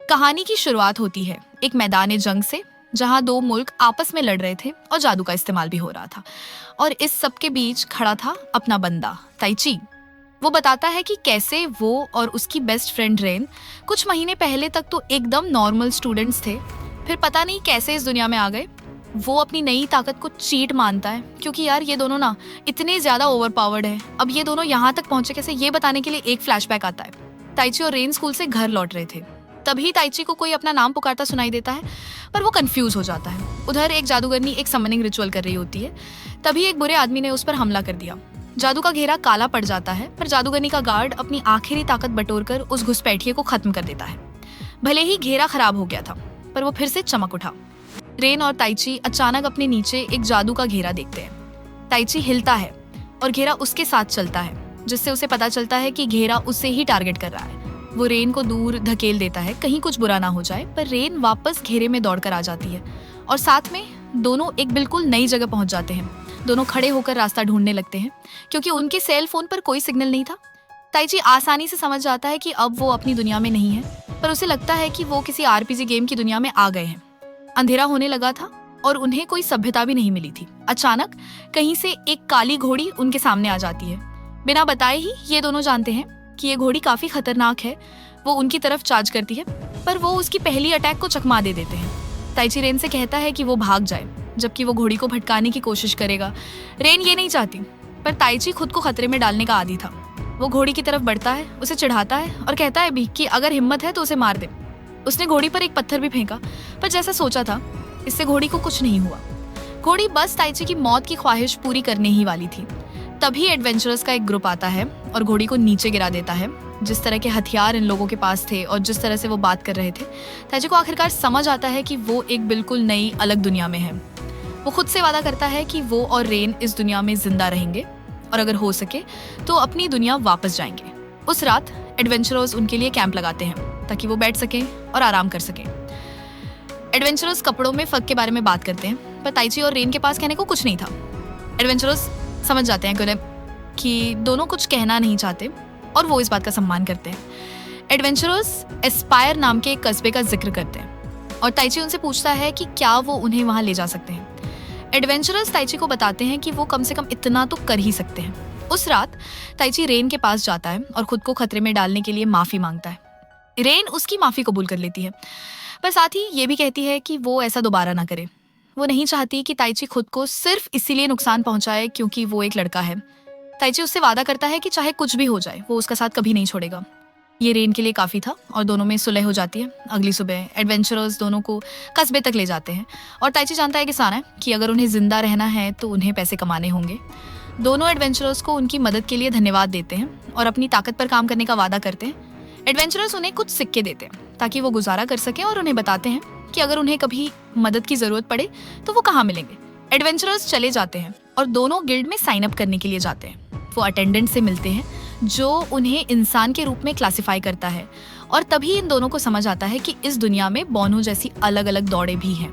कहानी की शुरुआत होती है एक मैदान जंग से, जहां दो मुल्क आपस में लड़ रहे थे और जादू का इस्तेमाल भी हो रहा था। और इस सब के बीच खड़ा था अपना बंदा ताइची। वो बताता है कि कैसे वो और उसकी बेस्ट फ्रेंड रेन कुछ महीने पहले तक तो एकदम नॉर्मल स्टूडेंट्स थे, फिर पता नहीं कैसे इस दुनिया में आ गए। वो अपनी नई ताकत को चीट मानता है, क्योंकि यार ये दोनों ना इतने ज्यादा ओवरपावर्ड है। अब ये दोनों यहाँ तक पहुंचे कैसे, ये बताने के लिए एक फ्लैशबैक आता है। ताइची और रेन स्कूल से घर लौट रहे थे, तभी ताइची को कोई अपना नाम पुकारता सुनाई देता है, पर वो कंफ्यूज हो जाता है। उधर एक जादूगरनी एक समनिंग रिचुअल कर रही होती है, तभी एक बुरे आदमी ने उस पर हमला कर दिया। जादू का घेरा काला पड़ जाता है, पर जादूगरनी का गार्ड अपनी आखिरी ताकत बटोरकर उस घुसपैठिए को खत्म कर देता है। भले ही घेरा खराब हो गया था, पर वो फिर से चमक उठा। रेन और ताइची अचानक अपने नीचे एक जादू का घेरा देखते हैं। ताइची हिलता है और घेरा उसके साथ चलता है, जिससे उसे पता चलता है कि घेरा उसे ही टारगेट कर रहा है। वो रेन को दूर धकेल देता है, कहीं कुछ बुरा ना हो जाए, पर रेन वापस घेरे में दौड़कर आ जाती है और साथ में दोनों एक बिल्कुल नई जगह पहुंच जाते हैं। दोनों खड़े होकर रास्ता ढूंढने लगते हैं, क्योंकि उनके सेल फोन पर कोई सिग्नल नहीं था। ताइची आसानी से समझ जाता है कि अब वो अपनी दुनिया में नहीं है, पर उसे लगता है कि वो किसी आरपीजी गेम की दुनिया में आ गए हैं। अंधेरा होने लगा था और उन्हें कोई सभ्यता भी नहीं मिली थी। अचानक कहीं से एक काली घोड़ी उनके सामने आ जाती है। बिना बताए ही ये दोनों जानते हैं कि ये घोड़ी काफी खतरनाक है। वो उनकी तरफ चार्ज करती है, पर वो उसकी पहली अटैक को चकमा दे देते हैं। ताइची रेन से कहता है कि वो भाग जाए, जबकि वो घोड़ी को भटकाने की कोशिश करेगा। रेन ये नहीं चाहती, पर ताइची खुद को खतरे में डालने का आदी था। वो घोड़ी की तरफ बढ़ता है, उसे चिढ़ाता है और कहता है भी कि अगर हिम्मत है तो उसे मार दे। उसने घोड़ी पर एक पत्थर भी फेंका, पर जैसा सोचा था इससे घोड़ी को कुछ नहीं हुआ। घोड़ी बस ताइची की मौत की ख्वाहिश पूरी करने ही वाली थी। तभी एडवेंचरर्स का एक ग्रुप आता है और घोड़ी को नीचे गिरा देता है। जिस तरह के हथियार इन लोगों के पास थे और जिस तरह से वो बात कर रहे थे, ताइची को आखिरकार समझ आता है कि वो एक बिल्कुल नई अलग दुनिया में है। वो खुद से वादा करता है कि वो और रेन इस दुनिया में जिंदा रहेंगे और अगर हो सके तो अपनी दुनिया वापस जाएंगे। उस रात एडवेंचरर्स उनके लिए कैंप लगाते हैं ताकि वो बैठ सकें और आराम कर सकें। एडवेंचरर्स कपड़ों में फर्क के बारे में बात करते हैं, पर ताइची और रेन के पास कहने को कुछ नहीं था। एडवेंचरर्स समझ जाते हैं कि दोनों कुछ कहना नहीं चाहते और वो इस बात का सम्मान करते हैं। एडवेंचरर्स एस्पायर नाम के एक कस्बे का जिक्र करते हैं और ताइची उनसे पूछता है कि क्या वो उन्हें वहां ले जा सकते हैं। एडवेंचरर्स ताइची को बताते हैं कि वो कम से कम इतना तो कर ही सकते हैं। उस रात ताइची रेन के पास जाता है और खुद को खतरे में डालने के लिए माफी मांगता है। रेन उसकी माफी कबूल कर लेती है, पर साथ ही ये भी कहती है कि वो ऐसा दोबारा ना करे। वो नहीं चाहती कि ताइची खुद को सिर्फ इसीलिए नुकसान पहुंचाए क्योंकि वो एक लड़का है। ताइची उससे वादा करता है कि चाहे कुछ भी हो जाए वो उसका साथ कभी नहीं छोड़ेगा। ये रेन के लिए काफी था और दोनों में सुलह हो जाती है। अगली सुबह एडवेंचरर्स दोनों को कस्बे तक ले जाते हैं और ताइची जानता है कि अगर उन्हें जिंदा रहना है तो उन्हें पैसे कमाने होंगे। दोनों एडवेंचरर्स को उनकी मदद के लिए धन्यवाद देते हैं और अपनी ताकत पर काम करने का वादा करते हैं। एडवेंचरर्स उन्हें कुछ सिक्के देते हैं ताकि वो गुजारा कर सकें और उन्हें बताते हैं कि अगर उन्हें कभी मदद की जरूरत पड़े तो वो कहाँ मिलेंगे। एडवेंचरर्स चले जाते हैं और दोनों गिल्ड में साइन अप करने के लिए जाते हैं। वो अटेंडेंट से मिलते हैं जो उन्हें इंसान के रूप में क्लासिफाई करता है और तभी इन दोनों को समझ आता है कि इस दुनिया में बोनो जैसी अलग अलग दौड़े भी हैं।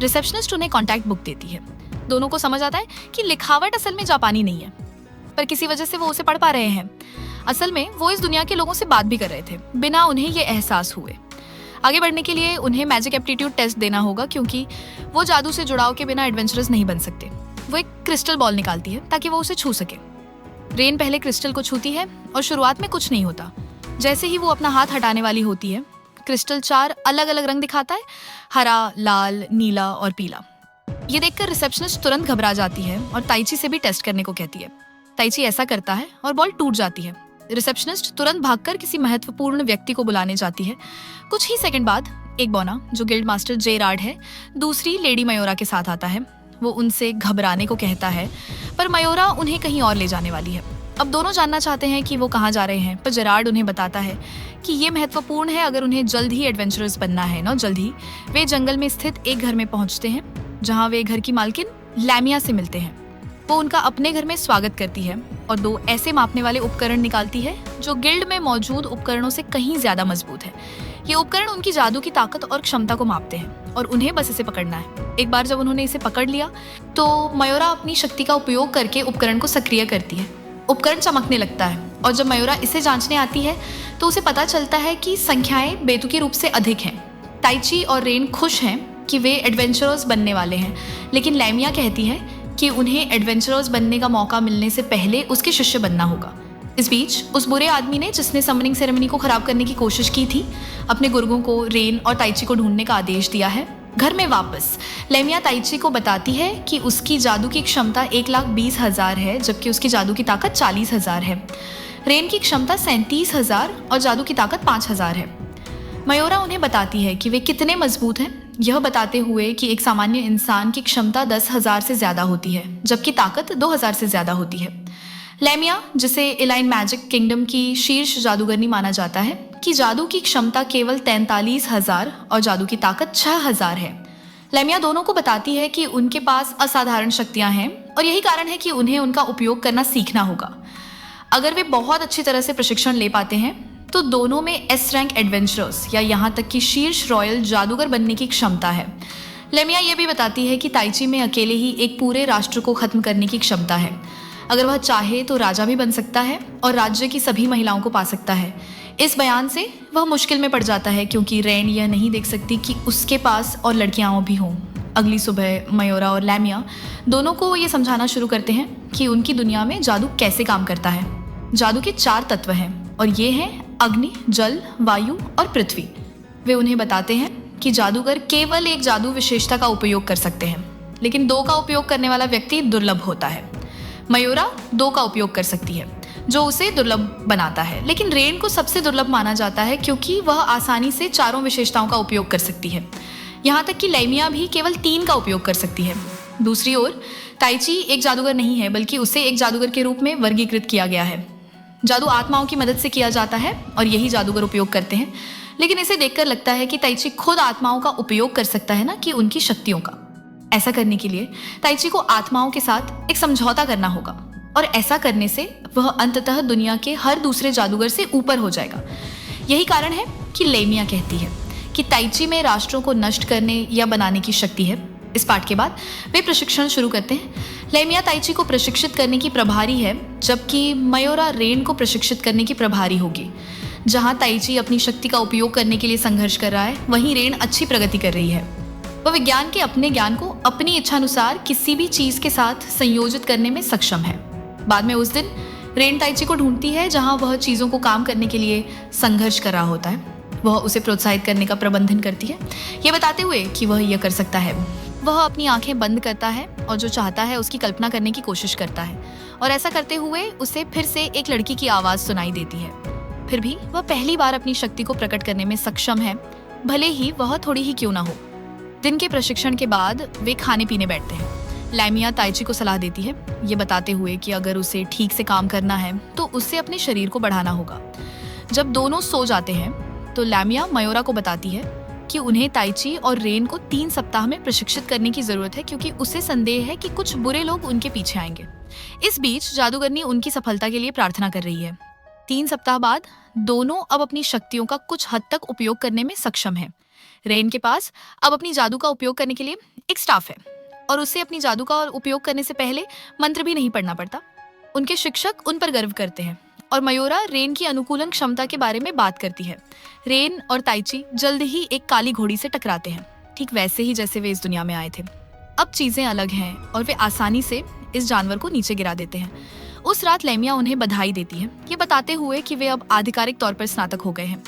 रिसेप्शनिस्ट उन्हें कॉन्टैक्ट बुक देती है। दोनों को समझ आता है कि लिखावट असल में जापानी नहीं है, पर किसी वजह से वो उसे पढ़ पा रहे हैं। असल में वो इस दुनिया के लोगों से बात भी कर रहे थे बिना उन्हें ये एहसास हुए। आगे बढ़ने के लिए उन्हें मैजिक एप्टीट्यूड टेस्ट देना होगा, क्योंकि वो जादू से जुड़ाव के बिना एडवेंचरस नहीं बन सकते। वो एक क्रिस्टल बॉल निकालती है ताकि वो उसे छू सके। रेन पहले क्रिस्टल को छूती है और शुरुआत में कुछ नहीं होता। जैसे ही वो अपना हाथ हटाने वाली होती है, क्रिस्टल 4 अलग अलग रंग दिखाता है, हरा, लाल, नीला और पीला। ये देखकर रिसेप्शनिस्ट तुरंत घबरा जाती है और ताइची से भी टेस्ट करने को कहती है। ताइची ऐसा करता है और बॉल टूट जाती है। रिसेप्शनिस्ट तुरंत भागकर किसी महत्वपूर्ण व्यक्ति को बुलाने जाती है। कुछ ही सेकंड बाद एक बोना, जो गिल्ड मास्टर जेरार्ड है, दूसरी लेडी मयोरा के साथ आता है। वो उनसे घबराने को कहता है, पर मयोरा उन्हें कहीं और ले जाने वाली है। अब दोनों जानना चाहते हैं कि वो कहाँ जा रहे हैं, पर जेरार्ड उन्हें बताता है कि ये महत्वपूर्ण है। अगर उन्हें जल्द ही एडवेंचरर्स बनना है ना, जल्द ही वे जंगल में स्थित एक घर में पहुंचते हैं, जहाँ वे घर की मालकिन लैमिया से मिलते हैं। वो उनका अपने घर में स्वागत करती है और 2 ऐसे मापने वाले उपकरण निकालती है जो गिल्ड में मौजूद उपकरणों से कहीं ज्यादा मजबूत है। ये उपकरण उनकी जादू की ताकत और क्षमता को मापते हैं और उन्हें बस इसे पकड़ना है। एक बार जब उन्होंने इसे पकड़ लिया तो मयोरा अपनी शक्ति का उपयोग करके उपकरण को सक्रिय करती है। उपकरण चमकने लगता है और जब मयूरा इसे जांचने आती है तो उसे पता चलता है कि संख्याएं बेतुकी रूप से अधिक हैं। ताइची और रेन खुश हैं कि वे एडवेंचरर्स बनने वाले हैं, लेकिन लैमिया कहती है कि उन्हें एडवेंचरर्स बनने का मौका मिलने से पहले उसके शिष्य बनना होगा। इस बीच उस बुरे आदमी ने, जिसने समनिंग सेरेमनी को खराब करने की कोशिश की थी, अपने गुर्गों को, रेन और ताइची को ढूंढने का आदेश दिया है। घर में वापस लैमिया ताइची को बताती है कि उसकी जादू की क्षमता 1,20,000 है, जबकि उसकी जादू की ताकत 40,000 है। रेन की क्षमता 37,000 और जादू की ताकत 5,000 है। मयूरा उन्हें बताती है कि वे कितने मजबूत हैं, यह बताते हुए कि एक सामान्य इंसान की क्षमता 10,000 से ज्यादा होती है, जबकि ताकत 2,000 से ज्यादा होती है। लैमिया, जिसे इलाइन मैजिक किंगडम की शीर्ष जादूगरनी माना जाता है, कि जादू की क्षमता केवल 43,000 और जादू की ताकत 6,000 है। लैमिया दोनों को बताती है कि उनके पास असाधारण शक्तियां हैं और यही कारण है कि उन्हें उनका उपयोग करना सीखना होगा। अगर वे बहुत अच्छी तरह से प्रशिक्षण ले पाते हैं तो दोनों में एस रैंक एडवेंचरर्स या यहाँ तक कि शीर्ष रॉयल जादूगर बनने की क्षमता है। लैमिया ये भी बताती है कि ताइची में अकेले ही एक पूरे राष्ट्र को खत्म करने की क्षमता है। अगर वह चाहे तो राजा भी बन सकता है और राज्य की सभी महिलाओं को पा सकता है। इस बयान से वह मुश्किल में पड़ जाता है क्योंकि रेन यह नहीं देख सकती कि उसके पास और लड़कियां भी हों। अगली सुबह मयूरा और लैमिया दोनों को ये समझाना शुरू करते हैं कि उनकी दुनिया में जादू कैसे काम करता है। जादू के 4 तत्व हैं और ये हैं अग्नि, जल, वायु और पृथ्वी। वे उन्हें बताते हैं कि जादूगर केवल एक जादू विशेषता का उपयोग कर सकते हैं, लेकिन 2 का उपयोग करने वाला व्यक्ति दुर्लभ होता है। मयूरा 2 का उपयोग कर सकती है, जो उसे दुर्लभ बनाता है, लेकिन रेन को सबसे दुर्लभ माना जाता है क्योंकि वह आसानी से 4 विशेषताओं का उपयोग कर सकती है। यहाँ तक कि लैमिया भी केवल 3 का उपयोग कर सकती है। दूसरी ओर ताइची एक जादूगर नहीं है, बल्कि उसे एक जादूगर के रूप में वर्गीकृत किया गया है। जादू आत्माओं की मदद से किया जाता है और यही जादूगर उपयोग करते हैं, लेकिन इसे देखकर लगता है कि ताइची खुद आत्माओं का उपयोग कर सकता है, ना कि उनकी शक्तियों का। ऐसा करने के लिए ताइची को आत्माओं के साथ एक समझौता करना होगा और ऐसा करने से वह अंततः दुनिया के हर दूसरे जादूगर से ऊपर हो जाएगा। यही कारण है कि लैमिया कहती है कि ताइची में राष्ट्रों को नष्ट करने या बनाने की शक्ति है। इस पाठ के बाद वे प्रशिक्षण शुरू करते हैं। लैमिया ताइची को प्रशिक्षित करने की प्रभारी है, जबकि मयूरा रेन को प्रशिक्षित करने की प्रभारी होगी। जहां ताइची अपनी शक्ति का उपयोग करने के लिए संघर्ष कर रहा है, वहीं रेन अच्छी प्रगति कर रही है। वह विज्ञान के अपने ज्ञान को अपनी इच्छानुसार किसी भी चीज के साथ संयोजित करने में सक्षम है। बाद में उस दिन रेन ताइची को ढूंढती है जहां वह चीजों को काम करने के लिए संघर्ष कर रहा होता है। वह उसे प्रोत्साहित करने का प्रबंधन करती है, ये बताते हुए कि वह यह कर सकता है। वह अपनी आंखें बंद करता है और जो चाहता है उसकी कल्पना करने की कोशिश करता है, और ऐसा करते हुए उसे फिर से एक लड़की की आवाज सुनाई देती है। फिर भी वह पहली बार अपनी शक्ति को प्रकट करने में सक्षम है, भले ही वह थोड़ी ही क्यों ना हो। दिन के प्रशिक्षण के बाद वे खाने पीने बैठते हैं। लैमिया ताइची को सलाह देती है, ये बताते हुए कि अगर उसे ठीक से काम करना है तो उसे अपने शरीर को बढ़ाना होगा। जब दोनों सो जाते हैं तो लैमिया मयूरा को बताती है कि उन्हें ताइची और रेन को 3 सप्ताह में प्रशिक्षित करने की जरूरत है, क्योंकि उसे संदेह है कि कुछ बुरे लोग उनके पीछे आएंगे। इस बीच जादूगरनी उनकी सफलता के लिए प्रार्थना कर रही है। 3 सप्ताह बाद दोनों अब अपनी शक्तियों का कुछ हद तक उपयोग करने में सक्षम है। रेन के पास अब अपनी जादू का उपयोग करने के लिए एक स्टाफ है और उसे अपनी जादू का उपयोग करने से पहले मंत्र भी नहीं पढ़ना पड़ता। उनके शिक्षक उन पर गर्व करते हैं और मयूरा रेन की अनुकूलन क्षमता के बारे में बात करती है। रेन और ताइची जल्द ही एक काली घोड़ी से टकराते हैं, ठीक वैसे ही जैसे वे इस दुनिया में आए थे। अब चीजें अलग हैं और वे आसानी से इस जानवर को नीचे गिरा देते हैं। उस रात लैमिया उन्हें बधाई देती है, ये बताते हुए कि वे अब आधिकारिक तौर पर स्नातक हो गए हैं।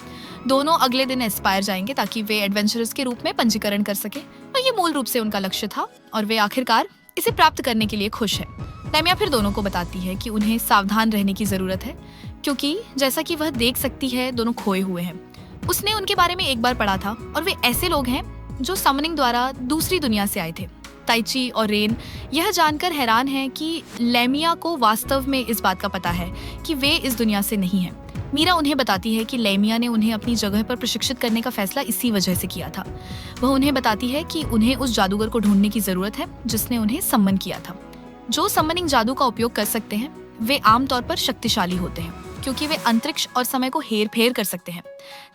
दोनों अगले दिन एस्पायर जाएंगे ताकि वे एडवेंचरर्स के रूप में पंजीकरण कर सके, और ये मूल रूप से उनका लक्ष्य था और वे आखिरकार इसे प्राप्त करने के लिए खुश है। लैमिया फिर दोनों को बताती है कि उन्हें सावधान रहने की जरूरत है, क्योंकि जैसा कि वह देख सकती है दोनों खोए हुए हैं। उसने उनके बारे में एक बार पढ़ा था और वे ऐसे लोग हैं जो समनिंग द्वारा दूसरी दुनिया से आए थे। ताइची और रेन यह जानकर हैरान हैं कि लैमिया को वास्तव में इस बात का पता है कि वे इस दुनिया से नहीं हैं। मीरा उन्हें बताती है कि लैमिया ने उन्हें अपनी जगह पर प्रशिक्षित करने का फैसला इसी वजह से किया था। वह उन्हें बताती है कि उन्हें उस जादूगर को ढूंढने की जरूरत है जिसने उन्हें सम्मन किया था। जो समनिंग जादू का उपयोग कर सकते हैं वे आमतौर पर शक्तिशाली होते हैं, क्योंकि वे अंतरिक्ष और समय को हेर फेर कर सकते हैं।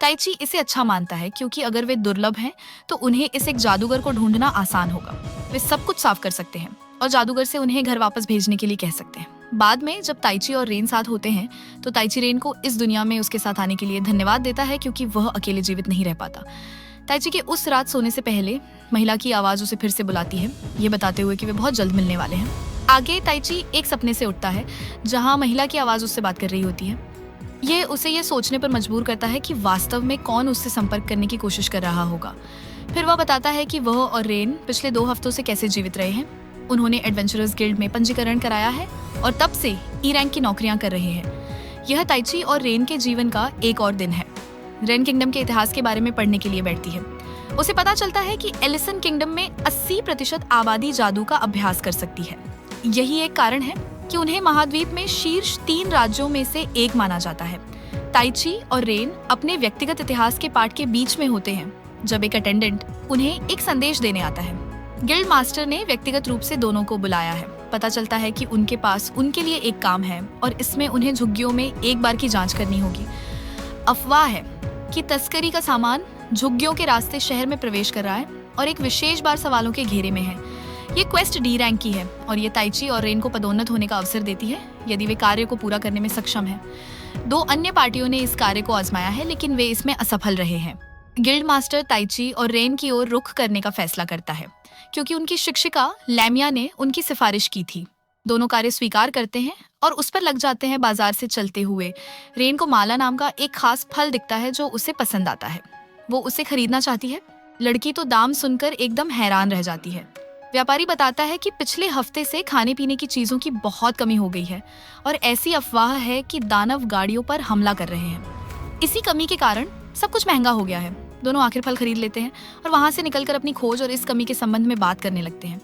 ताइची इसे अच्छा मानता है, क्योंकि अगर वे दुर्लभ हैं तो उन्हें इस एक जादूगर को ढूंढना आसान होगा। वे सब कुछ साफ कर सकते हैं और जादूगर से उन्हें घर वापस भेजने के लिए कह सकते हैं। बाद में जब ताइची और रेन साथ होते हैं तो ताइची रेन को इस दुनिया में उसके साथ आने के लिए धन्यवाद देता है क्योंकि वह अकेले जीवित नहीं रह पाता। ताइची के उस रात सोने से पहले महिला की आवाज उसे फिर से बुलाती है, ये बताते हुए कि वे बहुत जल्द मिलने वाले हैं। आगे ताइची एक सपने से उठता है जहां महिला की आवाज उससे बात कर रही होती है। ये उसे ये सोचने पर मजबूर करता है कि वास्तव में कौन उससे संपर्क करने की कोशिश कर रहा होगा। फिर वह बताता है कि वह और रेन पिछले 2 हफ्तों से कैसे जीवित रहे हैं। उन्होंने एडवेंचरर्स गिल्ड में पंजीकरण कराया है और तब से ई रैंक की नौकरियां कर रहे हैं। यह ताइची और रेन के जीवन का एक और दिन है। रेन किंगडम के इतिहास के बारे में पढ़ने के लिए बैठती है। उसे पता चलता है कि एलिसन किंगडम में 80% आबादी जादू का अभ्यास कर सकती है। यही एक कारण है कि उन्हें महाद्वीप में शीर्ष 3 राज्यों में से एक माना जाता है। ताइची और रेन अपने व्यक्तिगत इतिहास के पाठ के बीच में होते हैं जब एक अटेंडेंट उन्हें एक संदेश देने आता है। गिल्ड मास्टर ने व्यक्तिगत रूप से दोनों को बुलाया है। पता चलता है कि उनके पास उनके लिए एक काम है और इसमें उन्हें झुग्गियों में एक बार की जांच करनी होगी। अफवाह है कि तस्करी का सामान झुग्गियों के रास्ते शहर में प्रवेश कर रहा है और एक विशेष बार सवालों के घेरे में है। ये क्वेस्ट डी रैंक की है और ये ताइची और रेन को पदोन्नत होने का अवसर देती है यदि वे कार्य को पूरा करने में सक्षम है। 2 अन्य पार्टियों ने इस कार्य को आजमाया है लेकिन वे इसमें असफल रहे हैं। गिल्ड मास्टर ताइची और रेन की ओर रुख करने का फैसला करता है क्योंकि उनकी शिक्षिका लैमिया ने उनकी सिफारिश की थी। दोनों कार्य स्वीकार करते हैं और उस पर लग जाते हैं। बाजार से चलते हुए रेन को माला नाम का एक खास फल दिखता है जो उसे पसंद आता है। वो उसे खरीदना चाहती है। लड़की तो दाम सुनकर एकदम हैरान रह जाती है। व्यापारी बताता है कि पिछले हफ्ते से खाने पीने की चीजों की बहुत कमी हो गई है और ऐसी अफवाह है कि दानव गाड़ियों पर हमला कर रहे हैं। इसी कमी के कारण सब कुछ महंगा हो गया है। दोनों आखिर फल खरीद लेते हैं और वहां से निकलकर अपनी खोज और इस कमी के संबंध में बात करने लगते हैं।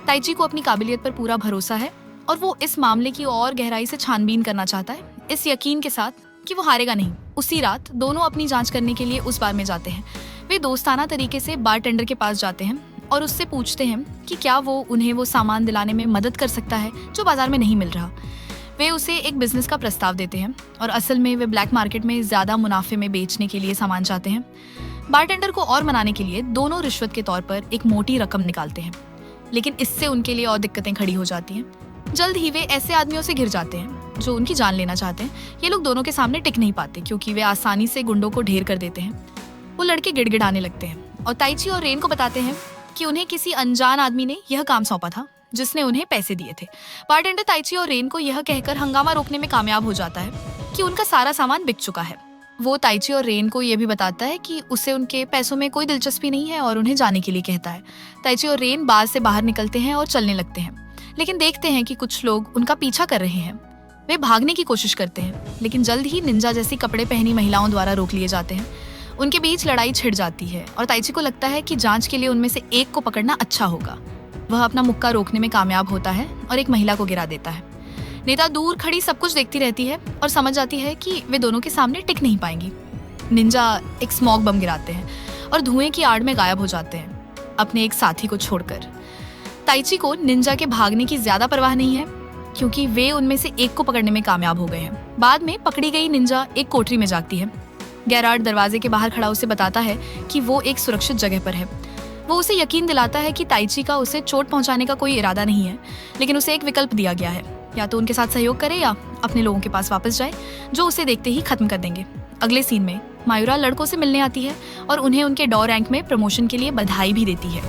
ताइची को अपनी काबिलियत पर पूरा भरोसा है और वो इस मामले की और गहराई से छानबीन करना चाहता है, इस यकीन के साथ कि वो हारेगा नहीं। उसी रात दोनों अपनी जांच करने के लिए उस बार में जाते हैं। वे दोस्ताना तरीके से बारटेंडर के पास जाते हैं और उससे पूछते हैं कि क्या वो उन्हें वो सामान दिलाने में मदद कर सकता है जो बाजार में नहीं मिल रहा। वे उसे एक बिजनेस का प्रस्ताव देते हैं और असल में वे ब्लैक मार्केट में ज्यादा मुनाफे में बेचने के लिए सामान चाहते हैं। बारटेंडर को और मनाने के लिए दोनों रिश्वत के तौर पर एक मोटी रकम निकालते हैं, लेकिन इससे उनके लिए और दिक्कतें खड़ी हो जाती हैं। जल्द ही वे ऐसे आदमियों से घिर जाते हैं जो उनकी जान लेना चाहते हैं। ये लोग दोनों के सामने टिक नहीं पाते क्योंकि वे आसानी से गुंडों को ढेर कर देते हैं। वो लड़के गिड़गिड़ाने लगते हैं और ताइची और रेन को बताते हैं कि उन्हें किसी अनजान आदमी ने यह काम सौंपा था जिसने उन्हें पैसे दिए थे। बारटेंडर ताइची और रेन को यह कहकर हंगामा रोकने में कामयाब हो जाता है कि उनका सारा सामान बिक चुका है। वो ताइची और रेन को यह भी बताता है कि उसे उनके पैसों में कोई दिलचस्पी नहीं है और उन्हें जाने के लिए कहता है। ताइची और रेन बार से बाहर निकलते हैं और चलने लगते हैं, लेकिन देखते हैं कि कुछ लोग उनका पीछा कर रहे हैं। वे भागने की कोशिश करते हैं लेकिन जल्द ही निंजा जैसी कपड़े पहनी महिलाओं द्वारा रोक लिए जाते हैं। उनके बीच लड़ाई छिड़ जाती है और ताइची को लगता है कि जांच के लिए उनमें से एक को पकड़ना अच्छा होगा। वह अपना मुक्का रोकने में कामयाब होता है और एक महिला को गिरा देता है। नेता दूर खड़ी सब कुछ देखती रहती है और समझ जाती है कि वे दोनों के सामने टिक नहीं पाएंगी। निंजा एक स्मोक बम गिराते हैं और धुएं की आड़ में गायब हो जाते हैं, अपने एक साथी को छोड़कर। ताइची को निंजा के भागने की ज्यादा परवाह नहीं है क्योंकि वे उनमें से एक को पकड़ने में कामयाब हो गए हैं। बाद में पकड़ी गई निंजा एक कोठरी में जागती है। गैरार्ड दरवाजे के बाहर खड़ा उसे बताता है कि वो एक सुरक्षित जगह पर है। वो उसे यकीन दिलाता है कि ताइची का उसे चोट पहुंचाने का कोई इरादा नहीं है, लेकिन उसे एक विकल्प दिया गया है, या तो उनके साथ सहयोग करे या अपने लोगों के पास वापस जाए जो उसे देखते ही खत्म कर देंगे। अगले सीन में मायूरा लड़कों से मिलने आती है और उन्हें उनके डॉ रैंक में प्रमोशन के लिए बधाई भी देती है।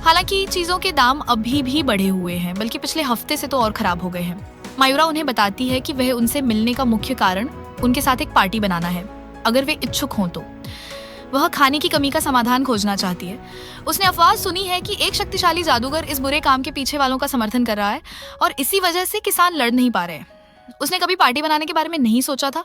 हालांकि चीजों के दाम अभी भी बढ़े हुए हैं, बल्कि पिछले हफ्ते से तो और खराब हो गए हैं। मायूरा उन्हें बताती है कि वह उनसे मिलने का मुख्य कारण उनके साथ एक पार्टी बनाना है, अगर वे इच्छुक हों तो। वह खाने की कमी का समाधान खोजना चाहती है। उसने अफवाह सुनी है कि एक शक्तिशाली जादूगर इस बुरे काम के पीछे वालों का समर्थन कर रहा है और इसी वजह से किसान लड़ नहीं पा रहे हैं। उसने कभी पार्टी बनाने के बारे में नहीं सोचा था,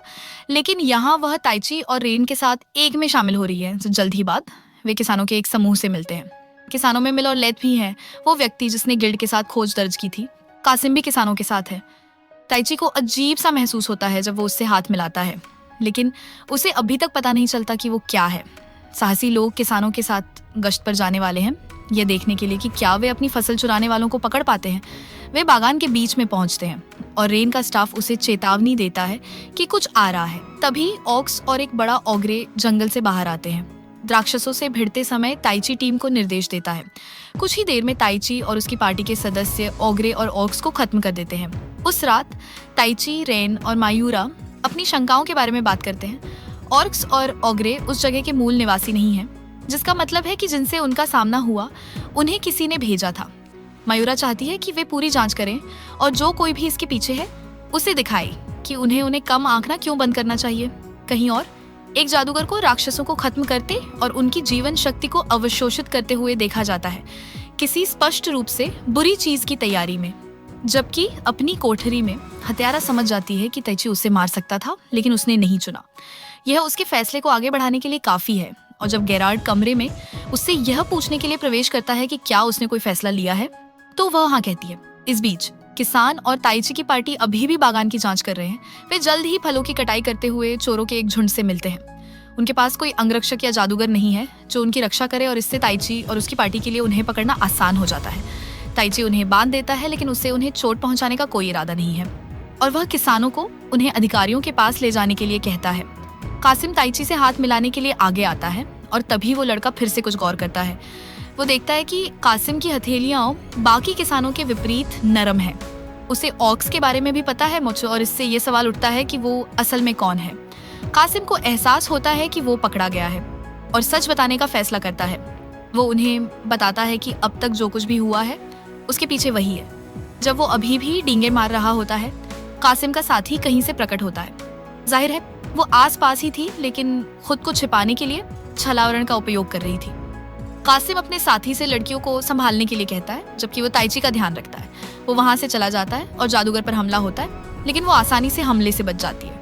लेकिन यहाँ वह ताइची और रेन के साथ एक में शामिल हो रही है। जल्द ही बाद वे किसानों के एक समूह से मिलते हैं। किसानों में मिल और लेथ भी हैं, वो व्यक्ति जिसने गिल्ड के साथ खोज दर्ज की थी। कासिम भी किसानों के साथ है। ताइची को अजीब सा महसूस होता है जब वो उससे हाथ मिलाता है, लेकिन उसे अभी तक पता नहीं चलता कि वो क्या है। साहसी लोग किसानों के साथ गश्त पर जाने वाले हैं, ये देखने के लिए कि क्या वे अपनी फसल चुराने वालों को पकड़ पाते हैं। वे बागान के बीच में पहुंचते हैं और रेन का स्टाफ उसे चेतावनी देता है कि कुछ आ रहा है। तभी ऑक्स और एक बड़ा ओग्रे जंगल से बाहर आते हैं। राक्षसों से भिड़ते समय ताइची टीम को निर्देश देता है। कुछ ही देर में ताइची और उसकी पार्टी के सदस्य ओग्रे और ऑक्स को खत्म कर देते हैं। उस रात ताइची, रेन और मायूरा अपनी शंकाओं के बारे में बात करते हैं। ऑर्क्स और ओग्रे उस जगह के मूल निवासी नहीं हैं, जिसका मतलब है कि जिनसे उनका सामना हुआ उन्हें किसी ने भेजा था। मायूरा चाहती है कि वे पूरी जांच करें और जो कोई भी इसके पीछे है उसे दिखाए कि उन्हें कम आंकना क्यों बंद करना चाहिए। कहीं और एक जादूगर को राक्षसों को खत्म करते और उनकी जीवन शक्ति को अवशोषित करते हुए देखा जाता है, किसी स्पष्ट रूप से बुरी चीज की तैयारी में। जबकि अपनी कोठरी में हत्यारा समझ जाती है कि ताइची उसे मार सकता था, लेकिन उसने नहीं चुना। यह उसके फैसले को आगे बढ़ाने के लिए काफी है। और जब गेरार्ड कमरे में उससे यह पूछने के लिए प्रवेश करता है कि क्या उसने कोई फैसला लिया है, तो वह हाँ कहती है। इस बीच किसान और ताइची की पार्टी अभी भी बागान की जांच कर रहे हैं। वे जल्द ही फलों की कटाई करते हुए चोरों के एक झुंड से मिलते हैं। उनके पास कोई अंगरक्षक या जादूगर नहीं है जो उनकी रक्षा करे, और इससे ताइची और उसकी पार्टी के लिए उन्हें पकड़ना आसान हो जाता है। ताइची उन्हें बांध देता है, लेकिन उससे उन्हें चोट पहुंचाने का कोई इरादा नहीं है और वह किसानों को उन्हें अधिकारियों के पास ले जाने के लिए कहता है। कासिम ताइची से हाथ मिलाने के लिए आगे आता है और तभी वो लड़का फिर से कुछ गौर करता है। वो देखता है कि कासिम की हथेलियां बाकी किसानों के विपरीत नरम है। उसे ऑक्स के बारे में भी पता है मुझे, और इससे ये सवाल उठता है कि वो असल में कौन है। कासिम को एहसास होता है कि वो पकड़ा गया है और सच बताने का फैसला करता है। वो उन्हें बताता है कि अब तक जो कुछ भी हुआ है उसके पीछे वही है। जब वो अभी भी डींगे मार रहा होता है, कासिम का साथी कहीं से प्रकट होता है। जाहिर है वो आस पास ही थी, लेकिन खुद को छिपाने के लिए छलावरण का उपयोग कर रही थी। कासिम अपने साथी से लड़कियों को संभालने के लिए कहता है, जबकि वो ताइची का ध्यान रखता है। वो वहां से चला जाता है और जादूगर पर हमला होता है, लेकिन वो आसानी से हमले से बच जाती है।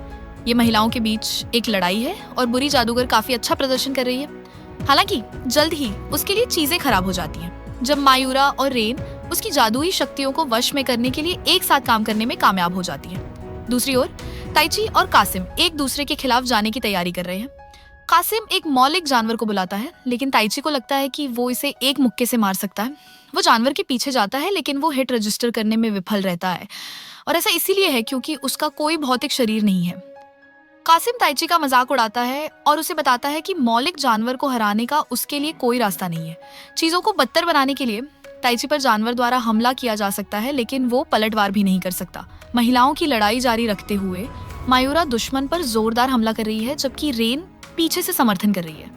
ये महिलाओं के बीच एक लड़ाई है और बुरी जादूगर काफी अच्छा प्रदर्शन कर रही है। हालांकि जल्द ही उसके लिए चीजें खराब हो जाती हैं जब मायूरा और रेन उसकी जादुई शक्तियों को वश में करने के लिए एक साथ काम करने में कामयाब हो जाती है। दूसरी ओर ताइची और कासिम एक दूसरे के खिलाफ जाने की तैयारी कर रहे हैं। कासिम एक मौलिक जानवर को बुलाता है, लेकिन ताइची को लगता है कि वो इसे एक मुक्के से मार सकता है। वो जानवर के पीछे जाता है, लेकिन वो हिट रजिस्टर करने में विफल रहता है, और ऐसा इसीलिए है क्योंकि उसका कोई भौतिक शरीर नहीं है। कासिम ताइची का मजाक उड़ाता है और उसे बताता है कि मौलिक जानवर को हराने का उसके लिए कोई रास्ता नहीं है। चीजों को बदतर बनाने के लिए ताइची पर जानवर द्वारा हमला किया जा सकता है, लेकिन वो पलटवार भी नहीं कर सकता। महिलाओं की लड़ाई जारी रखते हुए मायूरा दुश्मन पर जोरदार हमला कर रही है, जबकि रेन पीछे से समर्थन कर रही है।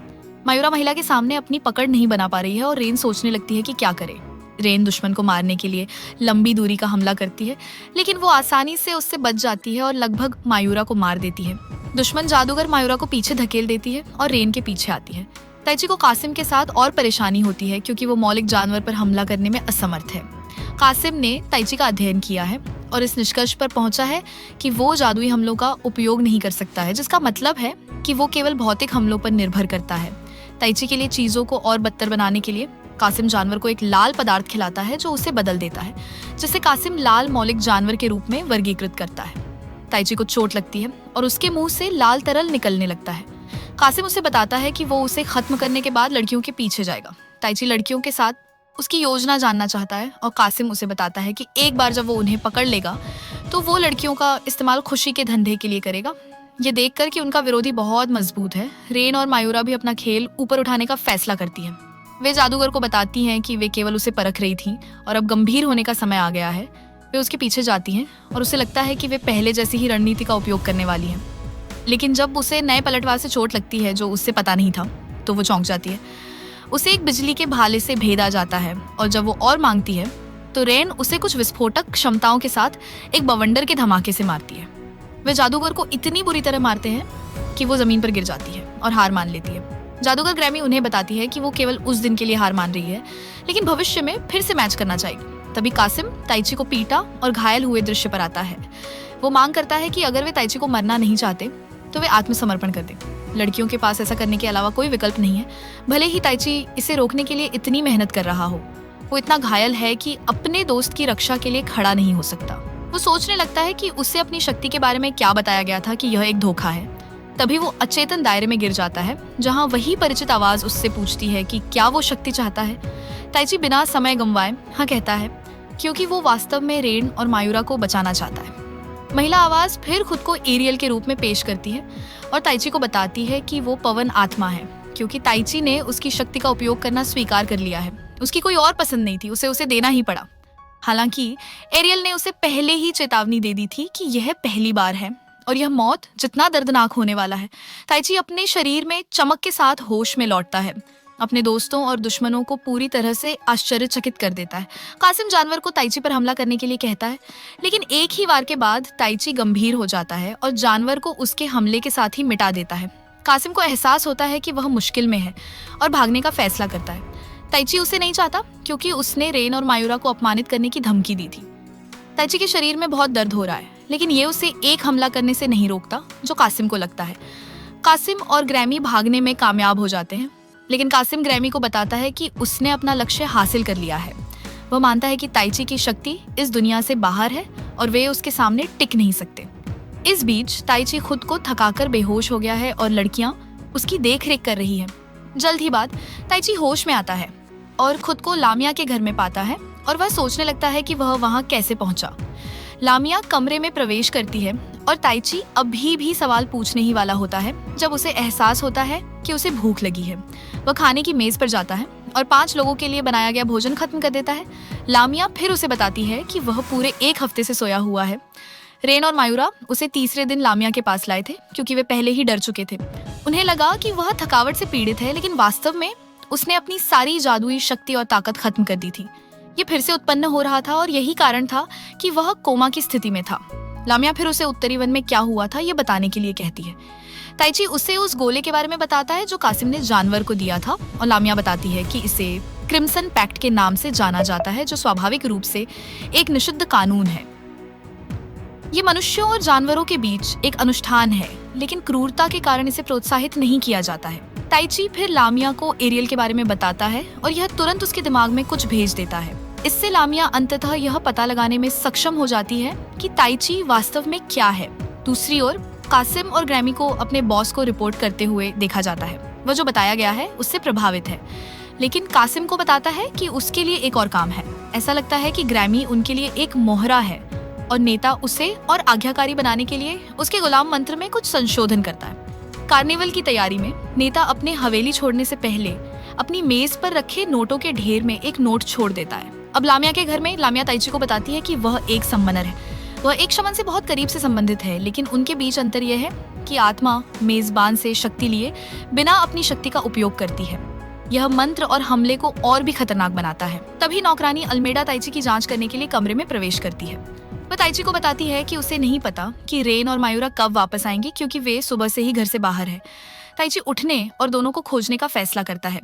मायूरा महिला के सामने अपनी पकड़ नहीं बना पा रही है और रेन सोचने लगती है कि क्या करे। रेन दुश्मन को मारने के लिए लंबी दूरी का हमला करती है, लेकिन वो आसानी से उससे बच जाती है और लगभग मायूरा को मार देती है। दुश्मन जादूगर मायूरा को पीछे धकेल देती है और रेन के पीछे आती है। ताइची को कासिम के साथ और परेशानी होती है क्योंकि वो मौलिक जानवर पर हमला करने में असमर्थ है। कासिम ने ताइची का अध्ययन किया है और इस निष्कर्ष पर पहुंचा है कि वो जादुई हमलों का उपयोग नहीं कर सकता है, जिसका मतलब है कि वो केवल भौतिक हमलों पर निर्भर करता है। ताइची के लिए चीजों को और बदतर बनाने के लिए कासिम जानवर को एक लाल पदार्थ खिलाता है जो उसे बदल देता है, जिसे कासिम लाल मौलिक जानवर के रूप में वर्गीकृत करता है। ताइची को चोट लगती है और उसके मुंह से लाल तरल निकलने लगता है। कासिम उसे बताता है कि वो उसे खत्म करने के बाद लड़कियों के पीछे जाएगा। ताइची लड़कियों के साथ उसकी योजना जानना चाहता है और कासिम उसे बताता है कि एक बार जब वो उन्हें पकड़ लेगा तो वो लड़कियों का इस्तेमाल खुशी के धंधे के लिए करेगा। ये देखकर कि उनका विरोधी बहुत मजबूत है, रेन और मायूरा भी अपना खेल ऊपर उठाने का फैसला करती है। वे जादूगर को बताती हैं कि वे केवल उसे परख रही थी और अब गंभीर होने का समय आ गया है। वे उसके पीछे जाती हैं और उसे लगता है कि वे पहले जैसी ही रणनीति का उपयोग करने वाली हैं। लेकिन जब उसे नए पलटवार से चोट लगती है जो उससे पता नहीं था, तो वो चौंक जाती है। उसे एक बिजली के भाले से भेदा जाता है और जब वो और मांगती है तो रेन उसे कुछ विस्फोटक क्षमताओं के साथ एक बवंडर के धमाके से मारती है। वे जादूगर को इतनी बुरी तरह मारते हैं कि वो जमीन पर गिर जाती है और हार मान लेती है। जादूगर ग्रैमी उन्हें बताती है कि वो केवल उस दिन के लिए हार मान रही है, लेकिन भविष्य में फिर से मैच करना चाहेगी। तभी कासिम ताइची को पीटा और घायल हुए दृश्य पर आता है। वो मांग करता है कि अगर वे ताइची को मरना नहीं चाहते तो वे आत्मसमर्पण कर दें। लड़कियों के पास ऐसा करने के अलावा कोई विकल्प नहीं है, भले ही ताइची इसे रोकने के लिए इतनी मेहनत कर रहा हो। वो इतना घायल है कि अपने दोस्त की रक्षा के लिए खड़ा नहीं हो सकता। वो सोचने लगता है कि उसे अपनी शक्ति के बारे में क्या बताया गया था कि यह एक धोखा है। तभी वो अचेतन दायरे में गिर जाता है, जहां वही परिचित आवाज उससे पूछती है कि क्या वो शक्ति चाहता है। ताइची बिना समय गंवाए हाँ कहता है, क्योंकि वो वास्तव में रेन और मायूरा को बचाना चाहता है। महिला आवाज फिर खुद को एरियल के रूप में पेश करती है और ताइची को बताती है कि वो पवन आत्मा है, क्योंकि ताइची ने उसकी शक्ति का उपयोग करना स्वीकार कर लिया है। उसकी कोई और पसंद नहीं थी, उसे देना ही पड़ा। हालांकि एरियल ने उसे पहले ही चेतावनी दे दी थी कि यह पहली बार है और यह मौत जितना दर्दनाक होने वाला है। ताइची अपने शरीर में चमक के साथ होश में लौटता है, अपने दोस्तों और दुश्मनों को पूरी तरह से आश्चर्यचकित कर देता है। कासिम जानवर को ताइची पर हमला करने के लिए कहता है, लेकिन एक ही वार के बाद ताइची गंभीर हो जाता है और जानवर को उसके हमले के साथ ही मिटा देता है। कासिम को एहसास होता है कि वह मुश्किल में है और भागने का फैसला करता है। ताइची उसे नहीं चाहता क्योंकि उसने रेन और मायूरा को अपमानित करने की धमकी दी थी। ताइची के शरीर में बहुत दर्द हो रहा है, लेकिन ये उसे एक हमला करने से नहीं रोकता जो कासिम को लगता है। कासिम और ग्रैमी भागने में कामयाब हो जाते हैं, लेकिन कासिम ग्रैमी को बताता है कि उसने अपना लक्ष्य हासिल कर लिया है। वह मानता है कि ताइची की शक्ति इस दुनिया से बाहर है और वे उसके सामने टिक नहीं सकते। इस बीच ताइची खुद को थकाकर बेहोश हो गया है और लड़कियां उसकी देखरेख कर रही हैं। जल्द ही बाद ताइची होश में आता है और खुद को लामिया के घर में पाता है और वह सोचने लगता है कि वह वहां कैसे पहुंचा। लामिया कमरे में प्रवेश करती है और ताइची अभी भी सवाल पूछने ही वाला होता है जब उसे एहसास होता है कि उसे भूख लगी है। वह खाने की मेज पर जाता है और 5 लोगों के लिए बनाया गया भोजन खत्म कर देता है। लामिया फिर उसे बताती है कि वह पूरे 1 हफ्ते से सोया हुआ है। रेन और मायूरा उसे तीसरे दिन लामिया के पास लाए थे क्योंकि वे पहले ही डर चुके थे। उन्हें लगा कि वह थकावट से पीड़ित है, लेकिन वास्तव में उसने अपनी सारी जादुई शक्ति और ताकत खत्म कर दी थी। ये फिर से उत्पन्न हो रहा था और यही कारण था कि वह कोमा की स्थिति में था। लामिया फिर उसे उत्तरी वन में क्या हुआ था ये बताने के लिए कहती है। ताइची उसे उस गोले के बारे में बताता है जो कासिम ने जानवर को दिया था और लामिया बताती है कि इसे क्रिम्सन पैक्ट के नाम से जाना जाता है, जो स्वाभाविक रूप से एक निषिद्ध कानून है। ये मनुष्यों और जानवरों के बीच एक अनुष्ठान है, लेकिन क्रूरता के कारण इसे प्रोत्साहित नहीं किया जाता है। ताइची फिर लामिया को एरियल के बारे में बताता है और यह तुरंत उसके दिमाग में कुछ भेज देता है। इससे लामिया अंततः यह पता लगाने में सक्षम हो जाती है कि ताइची वास्तव में क्या है। दूसरी ओर कासिम और ग्रैमी को अपने बॉस को रिपोर्ट करते हुए देखा जाता है। वह जो बताया गया है उससे प्रभावित है, लेकिन कासिम को बताता है कि उसके लिए एक और काम है। ऐसा लगता है कि ग्रैमी उनके लिए एक मोहरा है और नेता उसे और आज्ञाकारी बनाने के लिए उसके गुलाम मंत्र में कुछ संशोधन करता है। कार्निवल की तैयारी में नेता अपने हवेली छोड़ने से पहले अपनी मेज पर रखे नोटों के ढेर में एक नोट छोड़ देता है। अब लामिया के घर में लामिया ताइची को बताती है कि वह एक समनर है। वह एक शमन से बहुत करीब से संबंधित है, लेकिन उनके बीच अंतर यह है कि आत्मा मेजबान से शक्ति लिए बिना अपनी शक्ति का उपयोग करती है। यह मंत्र और हमले को और भी खतरनाक बनाता है। तभी नौकरानी अल्मेडा ताइची की जांच करने के लिए कमरे में प्रवेश करती है। वह ताइची को बताती है कि उसे नहीं पता कि रेन और मायूरा कब वापस आएंगे क्योंकि वे सुबह से ही घर से बाहर है। ताइची उठने और दोनों को खोजने का फैसला करता है।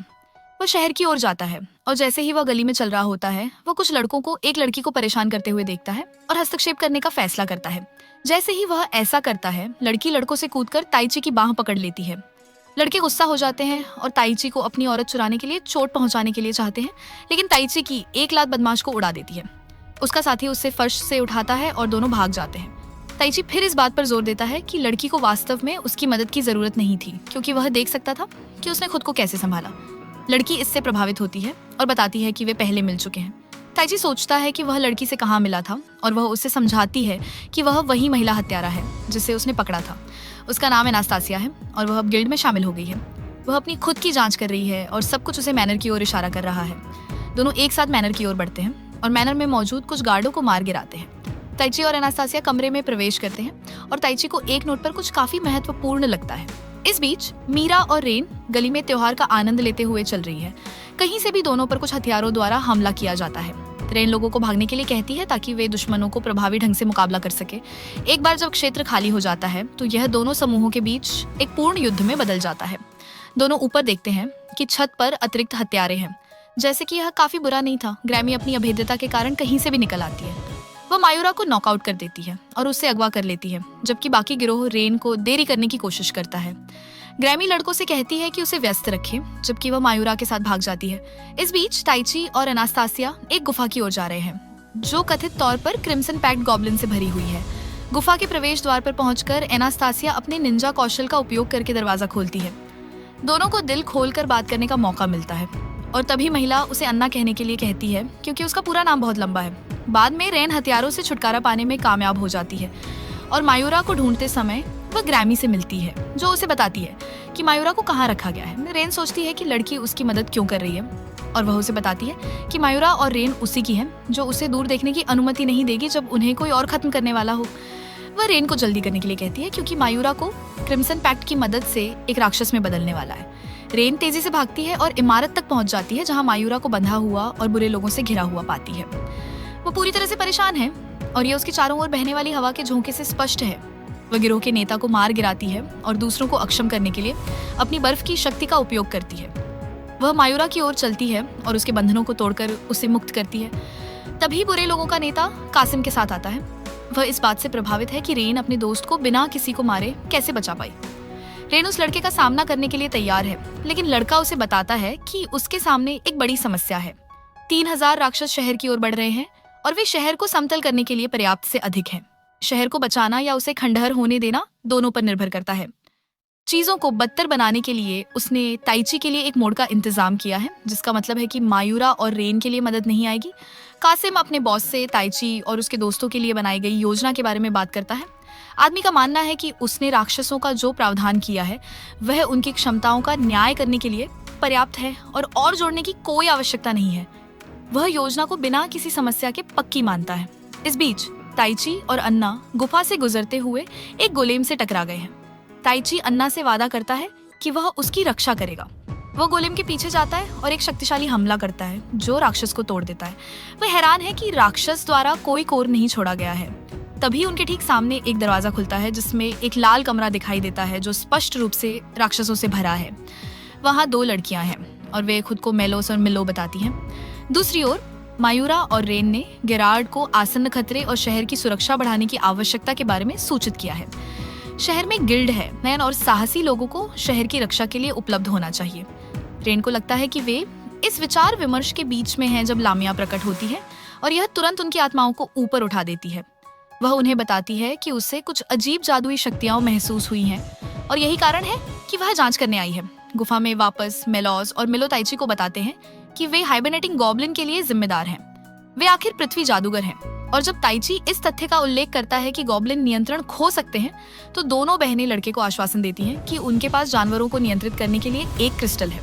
वह शहर की ओर जाता है और जैसे ही वह गली में चल रहा होता है, वह कुछ लड़कों को एक लड़की को परेशान करते हुए देखता है और हस्तक्षेप करने का फैसला करता है। जैसे ही वह ऐसा करता है, लड़की लड़कों से कूदकर ताइची की बाह पकड़ लेती है। लड़के गुस्सा हो जाते हैं और ताइची को अपनी औरत चुराने के लिए चोट पहुंचाने के लिए चाहते हैं, लेकिन ताइची की एक लात बदमाश को उड़ा देती है। उसका साथी उससे फर्श से उठाता है और दोनों भाग जाते हैं। ताइची फिर इस बात पर जोर देता है कि लड़की को वास्तव में उसकी मदद की जरूरत नहीं थी, क्योंकि वह देख सकता था कि उसने खुद को कैसे संभाला। लड़की इससे प्रभावित होती है और बताती है कि वे पहले मिल चुके हैं। ताइची सोचता है कि वह लड़की से कहाँ मिला था और वह उससे समझाती है कि वह वही महिला हत्यारा है जिसे उसने पकड़ा था। उसका नाम एनास्तासिया है और वह अब गिल्ड में शामिल हो गई है। वह अपनी खुद की जांच कर रही है और सब कुछ उसे मैनर की ओर इशारा कर रहा है। दोनों एक साथ मैनर की ओर बढ़ते हैं और मैनर में मौजूद कुछ गार्डों को मार गिराते हैं। ताइची और एनास्तासिया कमरे में प्रवेश करते हैं और ताइची को एक नोट पर कुछ काफी महत्वपूर्ण लगता है। इस बीच मीरा और रेन गली में त्योहार का आनंद लेते हुए चल रही है। कहीं से भी दोनों पर कुछ हथियारों द्वारा हमला किया जाता है। रेन लोगों को भागने के लिए कहती है ताकि वे दुश्मनों को प्रभावी ढंग से मुकाबला कर सके। एक बार जब क्षेत्र खाली हो जाता है तो यह दोनों समूहों के बीच एक पूर्ण युद्ध में बदल जाता है। दोनों ऊपर देखते हैं कि छत पर अतिरिक्त हत्यारे हैं। जैसे कि यह काफी बुरा नहीं था, ग्रैमी अपनी अभेद्यता के कारण कहीं से भी निकल आती है। वह मायूरा को नॉकआउट कर देती है और उससे अगवा कर लेती है, जबकि बाकी गिरोह रेन को देरी करने की कोशिश करता है। ग्रैमी लड़कों से कहती है कि उसे व्यस्त रखे, जबकि वह मायूरा के साथ भाग जाती है। इस बीच ताइची और एनास्तासिया एक गुफा की ओर जा रहे हैं, जो कथित तौर पर क्रिम्सन पैक्ट गॉब्लिन से भरी हुई है। गुफा के प्रवेश द्वार पर पहुंचकर एनास्तासिया अपने निंजा कौशल का उपयोग करके दरवाजा खोलती है। दोनों को दिल खोलकर बात करने का मौका मिलता है और तभी महिला उसे अन्ना कहने के लिए कहती है, क्योंकि उसका पूरा नाम बहुत लंबा है। बाद में रेन हथियारों से छुटकारा पाने में कामयाब हो जाती है और मायूरा को ढूंढते समय वह ग्रैमी से मिलती है, जो उसे बताती है कि मायूरा को कहाँ रखा गया है। रेन सोचती है कि लड़की उसकी मदद क्यों कर रही है और वह उसे बताती है कि मायूरा और रेन उसी की है जो उसे दूर देखने की अनुमति नहीं देगी जब उन्हें कोई और खत्म करने वाला हो। वह रेन को जल्दी करने के लिए कहती है क्योंकि मायूरा को क्रिम्सन पैक्ट की मदद से एक राक्षस में बदलने वाला है। रेन तेजी से भागती है और इमारत तक पहुंच जाती है जहां मायूरा को बंधा हुआ और बुरे लोगों से घिरा हुआ पाती है। वो पूरी तरह से परेशान है और ये उसके चारों ओर बहने वाली हवा के झोंके से स्पष्ट है। वह गिरोह के नेता को मार गिराती है और दूसरों को अक्षम करने के लिए अपनी बर्फ की शक्ति का उपयोग करती है। वह मायूरा की ओर चलती है और उसके बंधनों को तोड़कर उसे मुक्त करती है। तभी बुरे लोगों का नेता कासिम के साथ आता है। वह इस बात से प्रभावित है कि रेन अपने दोस्त को बिना किसी को मारे कैसे बचा पाई। रेन उस लड़के का सामना करने के लिए तैयार है, लेकिन लड़का उसे बताता है कि उसके सामने एक बड़ी समस्या है। 3000 राक्षस शहर की ओर बढ़ रहे हैं और वे शहर को समतल करने के लिए पर्याप्त से अधिक हैं। शहर को बचाना या उसे खंडहर होने देना दोनों पर निर्भर करता है। चीजों को बदतर बनाने के लिए उसने ताइची के लिए एक मोड़ का इंतजाम किया है, जिसका मतलब है कि मायूरा और रेन के लिए मदद नहीं आएगी। कासिम अपने बॉस से ताइची और उसके दोस्तों के लिए बनाई गई योजना के बारे में बात करता है। आदमी का मानना है कि उसने राक्षसों का जो प्रावधान किया है वह उनकी क्षमताओं का न्याय करने के लिए पर्याप्त है और जोड़ने की कोई आवश्यकता नहीं है। वह योजना को बिना किसी समस्या के पक्की मानता है। इस बीच ताइची और अन्ना गुफा से गुजरते हुए एक गोलेम से टकरा गए हैं। ताइची अन्ना से वादा करता है कि वह उसकी रक्षा करेगा। वह गोलेम के पीछे जाता है और एक शक्तिशाली हमला करता है जो राक्षस को तोड़ देता है। वह हैरान है कि राक्षस द्वारा कोई कोर नहीं छोड़ा गया है। तभी उनके ठीक सामने एक दरवाजा खुलता है जिसमें एक लाल कमरा दिखाई देता है जो स्पष्ट रूप से राक्षसों से भरा है। वहाँ 2 लड़कियां हैं और वे खुद को मेलोस और मिलो बताती हैं। दूसरी ओर मायूरा और रेन ने गेरार्ड को आसन्न खतरे और शहर की सुरक्षा बढ़ाने की आवश्यकता के बारे में सूचित किया है। शहर में गिल्ड है, नयन और साहसी लोगों को शहर की रक्षा के लिए उपलब्ध होना चाहिए। रेन को लगता है कि वे इस विचार विमर्श के बीच में हैं जब लामिया प्रकट होती है और यह तुरंत उनकी आत्माओं को ऊपर उठा देती है। वह उन्हें बताती है कि उसे कुछ अजीब जादुई शक्तियां महसूस हुई हैं और यही कारण है कि वह जांच करने आई है। गुफा में वापस मेलोस और मिलो ताइची को बताते हैं कि वे हाइबरनेटिंग गॉब्लिन के लिए जिम्मेदार हैं। वे आखिर पृथ्वी जादूगर हैं और जब ताइची इस तथ्य का उल्लेख करता है कि गॉब्लिन नियंत्रण खो सकते हैं तो दोनों बहनें लड़के को आश्वासन देती हैं कि उनके पास जानवरों को नियंत्रित करने के लिए एक क्रिस्टल है।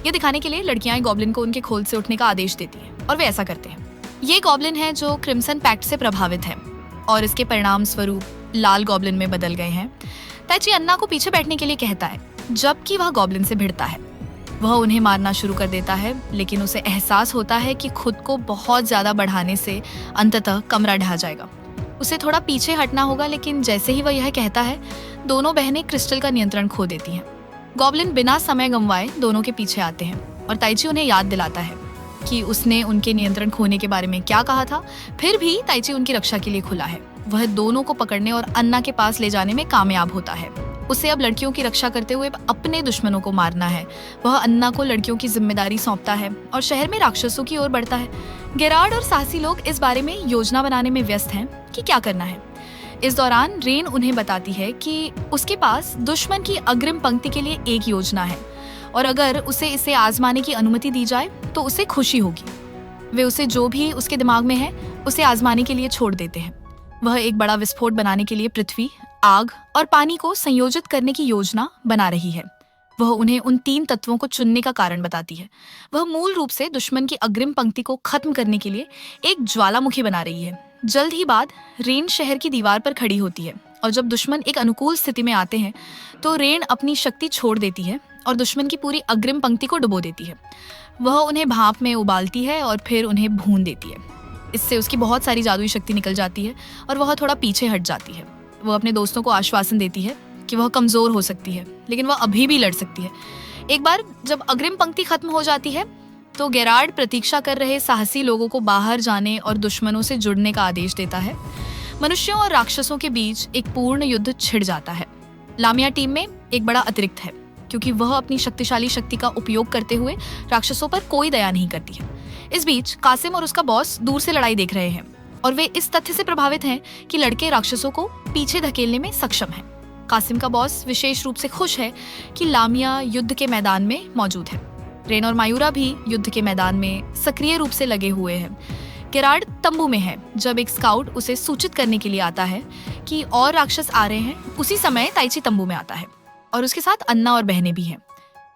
ये दिखाने के लिए लड़कियां गॉब्लिन को उनके खोल से उठने का आदेश देती हैं और वे ऐसा करते हैं। ये गॉब्लिन है जो क्रिम्सन पैक्ट से प्रभावित है और इसके परिणाम स्वरूप लाल गॉब्लिन में बदल गए हैं। ताइची अन्ना को पीछे बैठने के लिए कहता है जबकि वह गॉब्लिन से भिड़ता है। वह उन्हें मारना शुरू कर देता है, लेकिन उसे एहसास होता है कि खुद को बहुत ज्यादा बढ़ाने से अंततः कमरा ढह जाएगा। उसे थोड़ा पीछे हटना होगा, लेकिन जैसे ही वह यह कहता है दोनों बहनें क्रिस्टल का नियंत्रण खो देती हैं। गॉब्लिन बिना समय गंवाए दोनों के पीछे आते हैं और ताइची उन्हें याद दिलाता है कि उसने उनके नियंत्रण खोने के बारे में क्या कहा था। फिर भी ताइची उनकी रक्षा के लिए खुला है। वह दोनों को पकड़ने और अन्ना के पास ले जाने में कामयाब होता है। उसे अब लड़कियों की रक्षा करते हुए अपने दुश्मनों को मारना है। वह अन्ना को लड़कियों की जिम्मेदारी सौंपता है और शहर में राक्षसों की ओर बढ़ता है। गेरार्ड और साहसी लोग इस बारे में योजना बनाने में व्यस्त हैं कि क्या करना है। इस दौरान रेन उन्हें बताती है कि उसके पास दुश्मन की अग्रिम पंक्ति के लिए एक योजना है और अगर उसे इसे आजमाने की अनुमति दी जाए तो उसे खुशी होगी। वे उसे जो भी उसके दिमाग में है उसे आजमाने के लिए छोड़ देते हैं। वह एक बड़ा विस्फोट बनाने के लिए पृथ्वी, आग और पानी को संयोजित करने की योजना बना रही है। वह उन्हें उन 3 तत्वों को चुनने का कारण बताती है। वह मूल रूप से दुश्मन की अग्रिम पंक्ति को खत्म करने के लिए एक ज्वालामुखी बना रही है। जल्द ही बाद रेन शहर की दीवार पर खड़ी होती है और जब दुश्मन एक अनुकूल स्थिति में आते हैं तो रेन अपनी शक्ति छोड़ देती है और दुश्मन की पूरी अग्रिम पंक्ति को डुबो देती है। वह उन्हें भाप में उबालती है और फिर उन्हें भून देती है। इससे उसकी बहुत सारी जादुई शक्ति निकल जाती है और वह थोड़ा पीछे हट जाती है। वह अपने दोस्तों को आश्वासन देती है कि वह कमजोर हो सकती है, लेकिन वह अभी भी लड़ सकती है। एक बार जब अग्रिम पंक्ति खत्म हो जाती है तो गेरार्ड प्रतीक्षा कर रहे साहसी लोगों को बाहर जाने और दुश्मनों से जुड़ने का आदेश देता है। मनुष्यों और राक्षसों के बीच एक पूर्ण युद्ध छिड़ जाता है। लामिया टीम में एक बड़ा अतिरिक्त है क्योंकि वह अपनी शक्तिशाली शक्ति का उपयोग करते हुए राक्षसों पर कोई दया नहीं करती है। इस बीच कासिम और उसका बॉस दूर से लड़ाई देख रहे हैं और वे इस तथ्य से प्रभावित हैं कि लड़के राक्षसों को पीछे धकेलने में सक्षम हैं। कासिम का बॉस विशेष रूप से खुश है कि लामिया युद्ध के मैदान में मौजूद है। रेन और मायूरा भी युद्ध के मैदान में सक्रिय रूप से लगे हुए हैं। गेरार्ड तंबू में है जब एक स्काउट उसे सूचित करने के लिए आता है कि और राक्षस आ रहे हैं। उसी समय ताइची तंबू में आता है और उसके साथ अन्ना और बहनें भी हैं।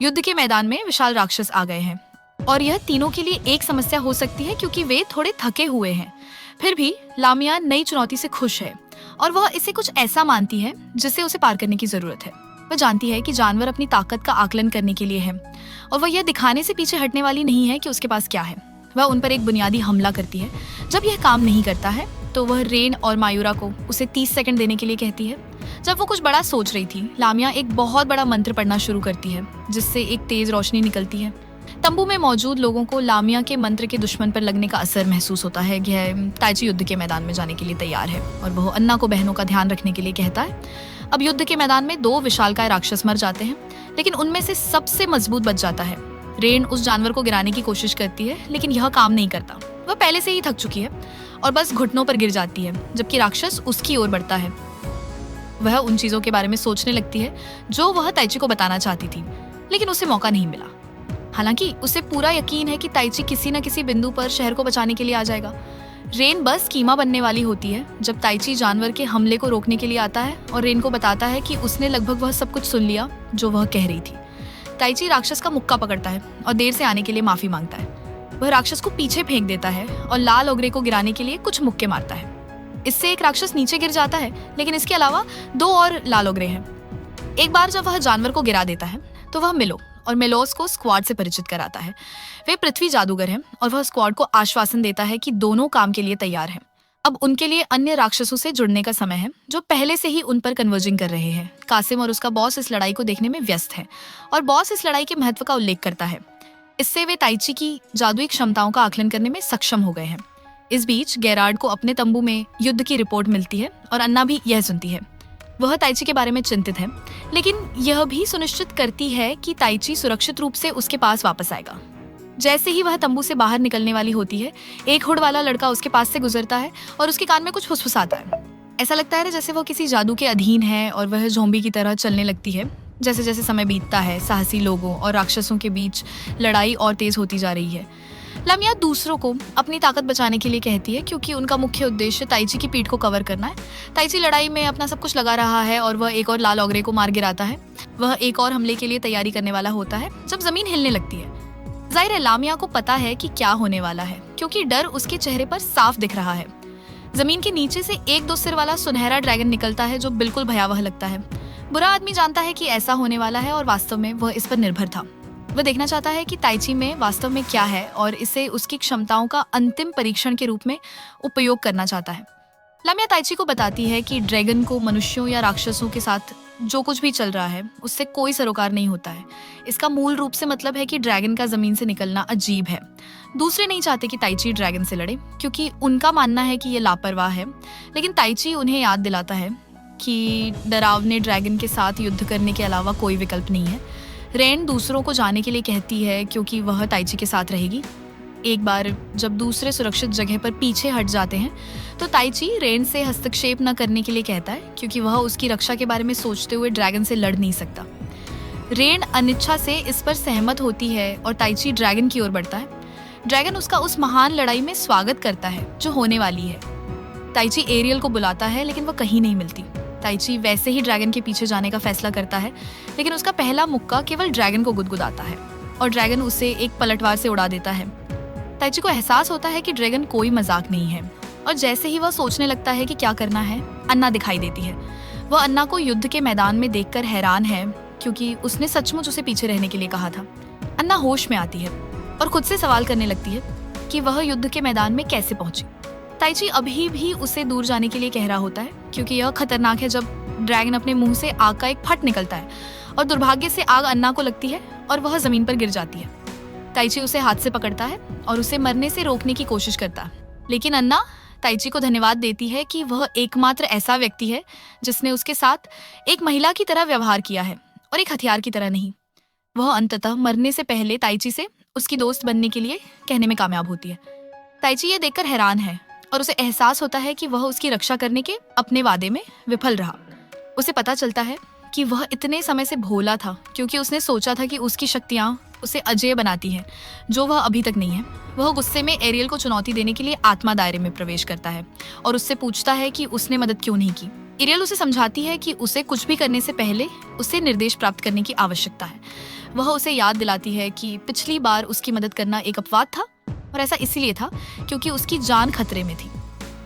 युद्ध के मैदान में विशाल राक्षस आ गए हैं और यह तीनों के लिए एक समस्या हो सकती है क्योंकि वे थोड़े थके हुए हैं। फिर भी लामिया नई चुनौती से खुश है और वह इसे कुछ ऐसा मानती है जिसे उसे पार करने की जरूरत है। वह जानती है कि जानवर अपनी ताकत का आकलन करने के लिए है और वह यह दिखाने से पीछे हटने वाली नहीं है कि उसके पास क्या है। वह उन पर एक बुनियादी हमला करती है। जब यह काम नहीं करता है तो वह रेन और मायूरा को उसे 30 सेकंड देने के लिए कहती है। जब वो कुछ बड़ा सोच रही थी, लामिया एक बहुत बड़ा मंत्र पढ़ना शुरू करती है जिससे एक तेज रोशनी निकलती है। तंबू में मौजूद लोगों को लामिया के मंत्र के दुश्मन पर लगने का असर महसूस होता है। यह ताइची युद्ध के मैदान में जाने के लिए तैयार है और वह अन्ना को बहनों का ध्यान रखने के लिए कहता है। अब युद्ध के मैदान में 2 विशालकाय राक्षस मर जाते हैं, लेकिन उनमें से सबसे मजबूत बच जाता है। रेन उस जानवर को गिराने की कोशिश करती है, लेकिन यह काम नहीं करता। वह पहले से ही थक चुकी है और बस घुटनों पर गिर जाती है, जबकि राक्षस उसकी ओर बढ़ता है। वह उन चीजों के बारे में सोचने लगती है जो वह ताइची को बताना चाहती थी, लेकिन उसे मौका नहीं मिला। हालांकि उसे पूरा यकीन है कि ताइची किसी न किसी बिंदु पर शहर को बचाने के लिए आ जाएगा। रेन बस कीमा बनने वाली होती है जब ताइची जानवर के हमले को रोकने के लिए आता है और रेन को बताता है कि उसने लगभग वह सब कुछ सुन लिया जो वह कह रही थी। ताइची राक्षस का मुक्का पकड़ता है और देर से आने के लिए माफी मांगता है। वह राक्षस को पीछे फेंक देता है और लाल ओगरे को गिराने के लिए कुछ मुक्के मारता है। इससे एक राक्षस नीचे गिर जाता है, लेकिन इसके अलावा 2 और लाल ओगरे हैं। एक बार जब वह जानवर को गिरा देता है तो वह मिलो और मेलोस को स्क्वाड से परिचित कराता है। वे पृथ्वी जादूगर हैं और वह स्क्वाड को आश्वासन देता है कि दोनों काम के लिए तैयार हैं। अब उनके लिए अन्य राक्षसों से जुड़ने का समय है जो पहले से ही उन पर कन्वर्जिंग कर रहे हैं। कासिम और उसका बॉस इस लड़ाई को देखने में व्यस्त है और बॉस इस लड़ाई के महत्व का उल्लेख करता है। इससे वे ताइची की जादुई क्षमताओं का आकलन करने में सक्षम हो गए हैं। इस बीच गेरार्ड को अपने तंबू में युद्ध की रिपोर्ट मिलती है और अन्ना भी यह सुनती है। वह ताइची के बारे में चिंतित है, लेकिन यह भी सुनिश्चित करती है कि ताइची सुरक्षित रूप से उसके पास वापस आएगा। जैसे ही वह तंबू से बाहर निकलने वाली होती है, एक हुड वाला लड़का उसके पास से गुजरता है और उसके कान में कुछ फुसफुसाता है। ऐसा लगता है जैसे वो किसी जादू के अधीन है और वह ज़ॉम्बी की तरह चलने लगती है। जैसे जैसे समय बीतता है, साहसी लोगों और राक्षसों के बीच लड़ाई और तेज होती जा रही है। लामिया दूसरों को अपनी ताकत बचाने के लिए कहती है क्योंकि उनका मुख्य उद्देश्य ताइची की पीठ को कवर करना है। ताइची लड़ाई में अपना सब कुछ लगा रहा है और वह एक और लाल ओगरे को मार गिराता है। वह एक और हमले के लिए तैयारी करने वाला होता है जब जमीन हिलने लगती है। जाहिर है लामिया को पता है कि क्या होने वाला है क्योंकि डर उसके चेहरे पर साफ दिख रहा है। जमीन के नीचे से 1-2 सिर वाला सुनहरा ड्रैगन निकलता है जो बिल्कुल भयावह लगता है। बुरा आदमी जानता है कि ऐसा होने वाला है और वास्तव में वह इस पर निर्भर था। वह देखना चाहता है कि ताइची में वास्तव में क्या है और इसे उसकी क्षमताओं का अंतिम परीक्षण के रूप में उपयोग करना चाहता है। लामिया ताइची को बताती है कि ड्रैगन को मनुष्यों या राक्षसों के साथ जो कुछ भी चल रहा है उससे कोई सरोकार नहीं होता है। इसका मूल रूप से मतलब है कि ड्रैगन का जमीन से निकलना अजीब है। दूसरे नहीं चाहते कि ताइची ड्रैगन से लड़े क्योंकि उनका मानना है कि ये लापरवाह है, लेकिन ताइची उन्हें याद दिलाता है कि डरावने ड्रैगन के साथ युद्ध करने के अलावा कोई विकल्प नहीं है। रेन दूसरों को जाने के लिए कहती है क्योंकि वह ताइची के साथ रहेगी। एक बार जब दूसरे सुरक्षित जगह पर पीछे हट जाते हैं तो ताइची रेन से हस्तक्षेप न करने के लिए कहता है क्योंकि वह उसकी रक्षा के बारे में सोचते हुए ड्रैगन से लड़ नहीं सकता। रेन अनिच्छा से इस पर सहमत होती है और ताइची ड्रैगन की ओर बढ़ता है। ड्रैगन उसका उस महान लड़ाई में स्वागत करता है जो होने वाली है। ताइची एरियल को बुलाता है लेकिन वह कहीं नहीं मिलती। ताइची वैसे ही ड्रैगन के पीछे जाने का फैसला करता है, लेकिन उसका पहला मुक्का केवल ड्रैगन को गुदगुदाता है और ड्रैगन उसे एक पलटवार से उड़ा देता है। ताइची को एहसास होता है कि ड्रैगन कोई मजाक नहीं है और जैसे ही वह सोचने लगता है कि क्या करना है, अन्ना दिखाई देती है। वह अन्ना को युद्ध के मैदान में देखकर हैरान है क्योंकि उसने सचमुच उसे पीछे रहने के लिए कहा था। अन्ना होश में आती है और खुद से सवाल करने लगती है कि वह युद्ध के मैदान में कैसे पहुंची। ताइची अभी भी उसे दूर जाने के लिए कह रहा होता है क्योंकि यह खतरनाक है जब ड्रैगन अपने मुंह से आग का एक फट निकलता है और दुर्भाग्य से आग अन्ना को लगती है और वह जमीन पर गिर जाती है। ताइची उसे हाथ से पकड़ता है और उसे मरने से रोकने की कोशिश करता है, लेकिन अन्ना ताइची को धन्यवाद देती है कि वह एकमात्र ऐसा व्यक्ति है जिसने उसके साथ एक महिला की तरह व्यवहार किया है और एक हथियार की तरह नहीं। वह अंततः मरने से पहले ताइची से उसकी दोस्त बनने के लिए कहने में कामयाब होती है। ताइची ये देखकर हैरान है और उसे एहसास होता है कि वह उसकी रक्षा करने के अपने वादे में विफल रहा। उसे पता चलता है कि वह इतने समय से भोला था क्योंकि उसने सोचा था कि उसकी शक्तियां उसे अजेय बनाती है, जो वह अभी तक नहीं है। वह गुस्से में एरियल को चुनौती देने के लिए आत्मा दायरे में प्रवेश करता है और उससे पूछता है कि उसने मदद क्यों नहीं की। एरियल उसे समझाती है कि उसे कुछ भी करने से पहले उसे निर्देश प्राप्त करने की आवश्यकता है। वह उसे याद दिलाती है कि पिछली बार उसकी मदद करना एक अपवाद था और ऐसा इसीलिए था क्योंकि उसकी जान खतरे में थी।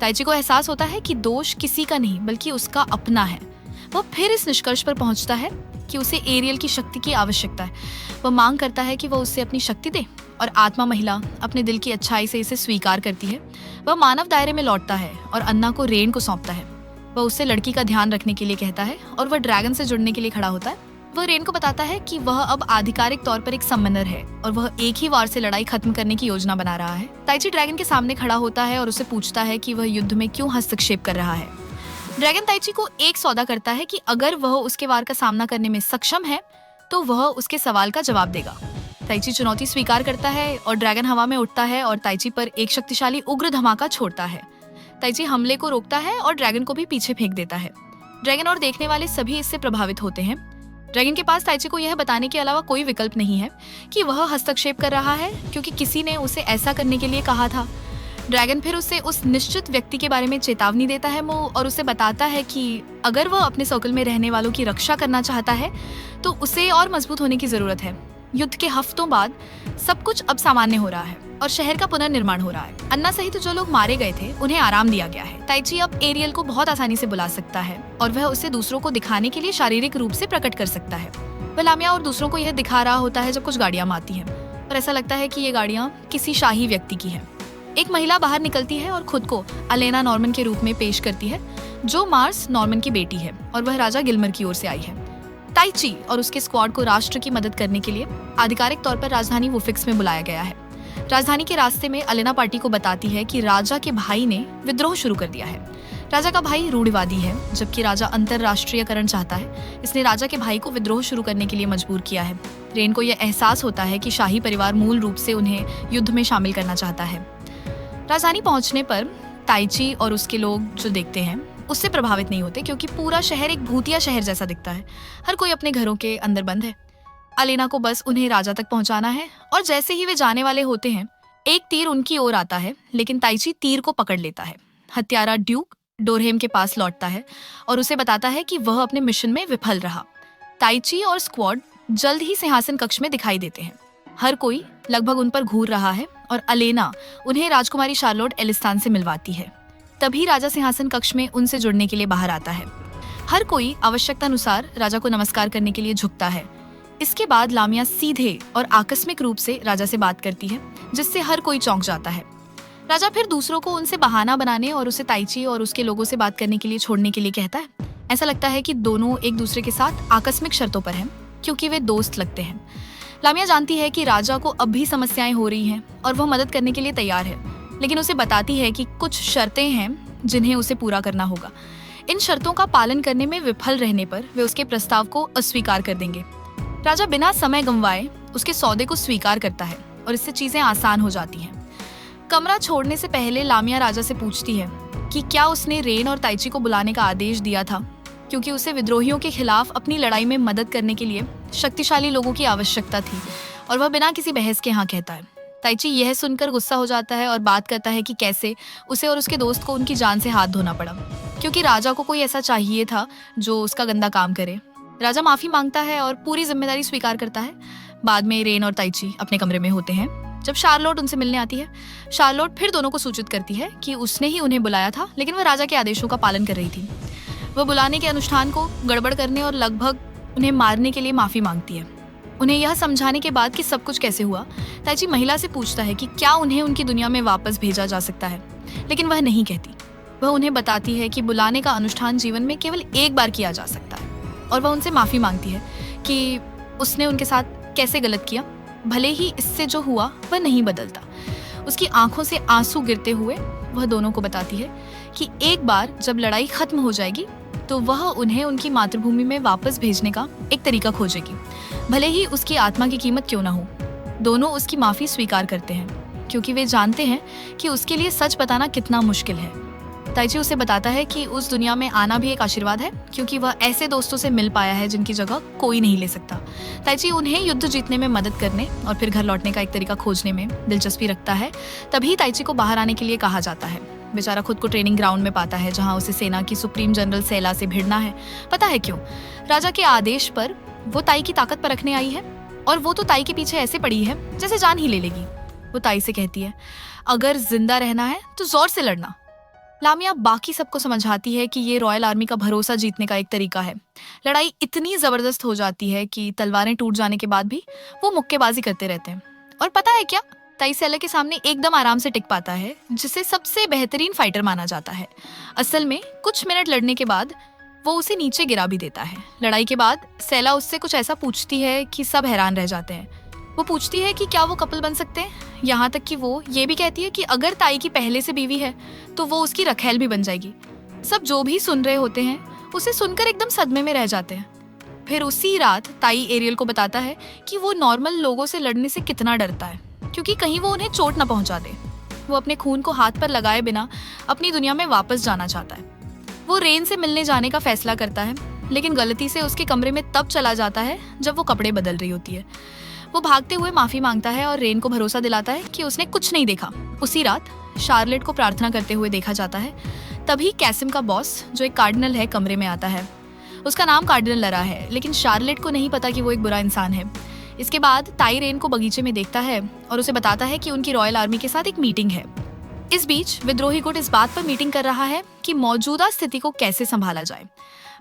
ताइची को एहसास होता है कि दोष किसी का नहीं बल्कि उसका अपना है। वह फिर इस निष्कर्ष पर पहुंचता है कि उसे एरियल की शक्ति की आवश्यकता है। वह मांग करता है कि वह उसे अपनी शक्ति दे और आत्मा महिला अपने दिल की अच्छाई से इसे स्वीकार करती है। वह मानव दायरे में लौटता है और अन्ना को रेन को सौंपता है। वह उससे लड़की का ध्यान रखने के लिए कहता है और वह ड्रैगन से जुड़ने के लिए खड़ा होता है। वह रेन को बताता है कि वह अब आधिकारिक तौर पर एक समनर है और वह एक ही वार से लड़ाई खत्म करने की योजना बना रहा है। ताइची ड्रैगन के सामने खड़ा होता है और उसे पूछता है कि वह युद्ध में क्यों हस्तक्षेप कर रहा है। ड्रैगन ताइची को एक सौदा करता है कि अगर वह उसके वार का सामना करने में सक्षम है तो वह उसके सवाल का जवाब देगा। ताइची चुनौती स्वीकार करता है और ड्रैगन हवा में उठता है और ताइची पर एक शक्तिशाली उग्र धमाका छोड़ता है। ताइची हमले को रोकता है और ड्रैगन को भी पीछे फेंक देता है। ड्रैगन और देखने वाले सभी इससे प्रभावित होते हैं। ड्रैगन के पास ताइची को यह बताने के अलावा कोई विकल्प नहीं है कि वह हस्तक्षेप कर रहा है क्योंकि किसी ने उसे ऐसा करने के लिए कहा था। ड्रैगन फिर उसे उस निश्चित व्यक्ति के बारे में चेतावनी देता है और उसे बताता है कि अगर वह अपने सर्कल में रहने वालों की रक्षा करना चाहता है तो उसे और मजबूत होने की जरूरत है। युद्ध के हफ्तों बाद सब कुछ अब सामान्य हो रहा है और शहर का पुनर्निर्माण हो रहा है। अन्ना सहित जो लोग मारे गए थे उन्हें आराम दिया गया है। ताइची अब एरियल को बहुत आसानी से बुला सकता है और वह उसे दूसरों को दिखाने के लिए शारीरिक रूप से प्रकट कर सकता है। वह लामिया और दूसरों को यह दिखा रहा होता है जब कुछ गाड़ियां आती हैं और ऐसा लगता है कि ये गाड़ियां किसी शाही व्यक्ति की है। एक महिला बाहर निकलती है और खुद को अलेना नॉर्मन के रूप में पेश करती है, जो मार्स नॉर्मन की बेटी है और वह राजा गिल्मर की ओर से आई है। ताइची और उसके स्क्वाड को राष्ट्र की मदद करने के लिए आधिकारिक तौर पर राजधानी वुफिक्स में बुलाया गया है। राजधानी के रास्ते में अलेना पार्टी को बताती है कि राजा के भाई ने विद्रोह शुरू कर दिया है। राजा का भाई रूढ़िवादी है जबकि राजा अंतरराष्ट्रीयकरण चाहता है। इसने राजा के भाई को विद्रोह शुरू करने के लिए मजबूर किया है। रेन को यह एहसास होता है कि शाही परिवार मूल रूप से उन्हें युद्ध में शामिल करना चाहता है। राजधानी पहुंचने पर ताइची और उसके लोग जो देखते हैं उससे प्रभावित नहीं होते क्योंकि पूरा शहर एक भूतिया शहर जैसा दिखता है। हर कोई अपने घरों के अंदर बंद है। अलेना को बस उन्हें राजा तक पहुंचाना है और जैसे ही वे जाने वाले होते हैं एक तीर उनकी ओर आता है, लेकिन ताइची तीर को पकड़ लेता है। हत्यारा ड्यूक डोरहेम के पास लौटता है और उसे बताता है कि वह अपने मिशन में विफल रहा। ताइची और स्क्वाड जल्द ही सिंहासन कक्ष में दिखाई देते हैं। हर कोई लगभग उन पर घूर रहा है और अलेना उन्हें राजकुमारी शार्लोट एलिस्तान से मिलवाती है। तभी राजा सिंहासन कक्ष में उनसे जुड़ने के लिए बाहर आता है। हर कोई आवश्यकता अनुसार राजा को नमस्कार करने के लिए झुकता है। इसके बाद लामिया सीधे और आकस्मिक रूप से राजा से बात करती है, जिससे हर कोई चौंक जाता है। राजा फिर दूसरों को उनसे बहाना बनाने और उसे ताइची और उसके लोगों से बात करने के लिए छोड़ने के लिए कहता है। ऐसा लगता है कि दोनों एक दूसरे के साथ आकस्मिक शर्तों पर हैं क्योंकि वे दोस्त लगते हैं। लामिया जानती है कि राजा को अब भी समस्याएं हो रही हैं और वह मदद करने के लिए तैयार है, लेकिन उसे बताती है कि कुछ शर्तें हैं जिन्हें उसे पूरा करना होगा। इन शर्तों का पालन करने में विफल रहने पर वे उसके प्रस्ताव को अस्वीकार कर देंगे। राजा बिना समय गंवाए उसके सौदे को स्वीकार करता है और इससे चीजें आसान हो जाती हैं। कमरा छोड़ने से पहले लामिया राजा से पूछती है कि क्या उसने रेन और ताइची को बुलाने का आदेश दिया था, क्योंकि उसे विद्रोहियों के खिलाफ अपनी लड़ाई में मदद करने के लिए शक्तिशाली लोगों की आवश्यकता थी और वह बिना किसी बहस के हाँ कहता है। ताइची यह सुनकर गुस्सा हो जाता है और बात करता है कि कैसे उसे और उसके दोस्त को उनकी जान से हाथ धोना पड़ा, क्योंकि राजा को कोई ऐसा चाहिए था जो उसका गंदा काम करे। राजा माफी मांगता है और पूरी जिम्मेदारी स्वीकार करता है। बाद में रेन और ताइची अपने कमरे में होते हैं जब शार्लोट उनसे मिलने आती है। शार्लोट फिर दोनों को सूचित करती है कि उसने ही उन्हें बुलाया था, लेकिन वह राजा के आदेशों का पालन कर रही थी। वह बुलाने के अनुष्ठान को गड़बड़ करने और लगभग उन्हें मारने के लिए माफी मांगती है। उन्हें यह समझाने के बाद कि सब कुछ कैसे हुआ, ताइची महिला से पूछता है कि क्या उन्हें उनकी दुनिया में वापस भेजा जा सकता है, लेकिन वह नहीं कहती। वह उन्हें बताती है कि बुलाने का अनुष्ठान जीवन में केवल एक बार किया जा सकता है और वह उनसे माफी मांगती है कि उसने उनके साथ कैसे गलत किया। भले ही इससे जो हुआ वह नहीं बदलता। उसकी आंखों से आंसू गिरते हुए वह दोनों को बताती है कि एक बार जब लड़ाई खत्म हो जाएगी तो वह उन्हें उनकी मातृभूमि में वापस भेजने का एक तरीका खोजेगी, भले ही उसकी आत्मा की कीमत क्यों ना हो। दोनों उसकी माफी स्वीकार करते हैं क्योंकि वे जानते हैं कि उसके लिए सच बताना कितना मुश्किल है। ताइची उसे बताता है कि उस दुनिया में आना भी एक आशीर्वाद है, क्योंकि वह ऐसे दोस्तों से मिल पाया है जिनकी जगह कोई नहीं ले सकता। ताइची उन्हें युद्ध जीतने में मदद करने और फिर घर लौटने का एक तरीका खोजने में दिलचस्पी रखता है। तभी ताइची को बाहर आने के लिए कहा जाता है। बेचारा खुद को ट्रेनिंग ग्राउंड में पाता है, जहाँ उसे सेना की सुप्रीम जनरल सेला से भिड़ना है। पता है क्यों? राजा के आदेश पर वो ताई की ताकत परखने आई है, और वो तो ताई के पीछे ऐसे पड़ी है जैसे जान ही ले लेगी। वो ताई से कहती है, अगर जिंदा रहना है तो जोर से लड़ना। लामिया बाकी सबको समझाती है कि ये रॉयल आर्मी का भरोसा जीतने का एक तरीका है। लड़ाई इतनी जबरदस्त हो जाती है कि तलवारें टूट जाने के बाद भी वो मुक्केबाजी करते रहते हैं। और पता है क्या? ताई सेला के सामने एकदम आराम से टिक पाता है, जिसे सबसे बेहतरीन फाइटर माना जाता है। असल में कुछ मिनट लड़ने के बाद वो उसे नीचे गिरा भी देता है। लड़ाई के बाद सेला उससे कुछ ऐसा पूछती है कि सब हैरान रह जाते हैं। वो पूछती है कि क्या वो कपल बन सकते हैं, यहाँ तक कि वो ये भी कहती है कि अगर ताई की पहले से बीवी है तो वो उसकी रखैल भी बन जाएगी। सब जो भी सुन रहे होते हैं उसे सुनकर एकदम सदमे में रह जाते हैं। फिर उसी रात ताई एरियल को बताता है कि वो नॉर्मल लोगों से लड़ने से कितना डरता है, क्योंकि कहीं वो उन्हें चोट न पहुंचा दे। वो अपने खून को हाथ पर लगाए बिना अपनी दुनिया में वापस जाना चाहता है। वो रेन से मिलने जाने का फैसला करता है, लेकिन गलती से उसके कमरे में तब चला जाता है जब वो कपड़े बदल रही होती है। वो भागते हुए माफी मांगता है और रेन को भरोसा दिलाता है कि उसने कुछ नहीं देखा। उसी रात शार्लेट को प्रार्थना करते हुए देखा जाता है। तभी कैसिम का बॉस, जो एक कार्डिनल है, कमरे में आता है। उसका नाम कार्डिनल लरा है, लेकिन शार्लेट को नहीं पता कि वो एक बुरा इंसान है। इसके बाद ताई रेन को बगीचे में देखता है और उसे बताता है कि उनकी रॉयल आर्मी के साथ एक मीटिंग है। इस बीच विद्रोही गुट इस बात पर मीटिंग कर रहा है कि मौजूदा स्थिति को कैसे संभाला जाए।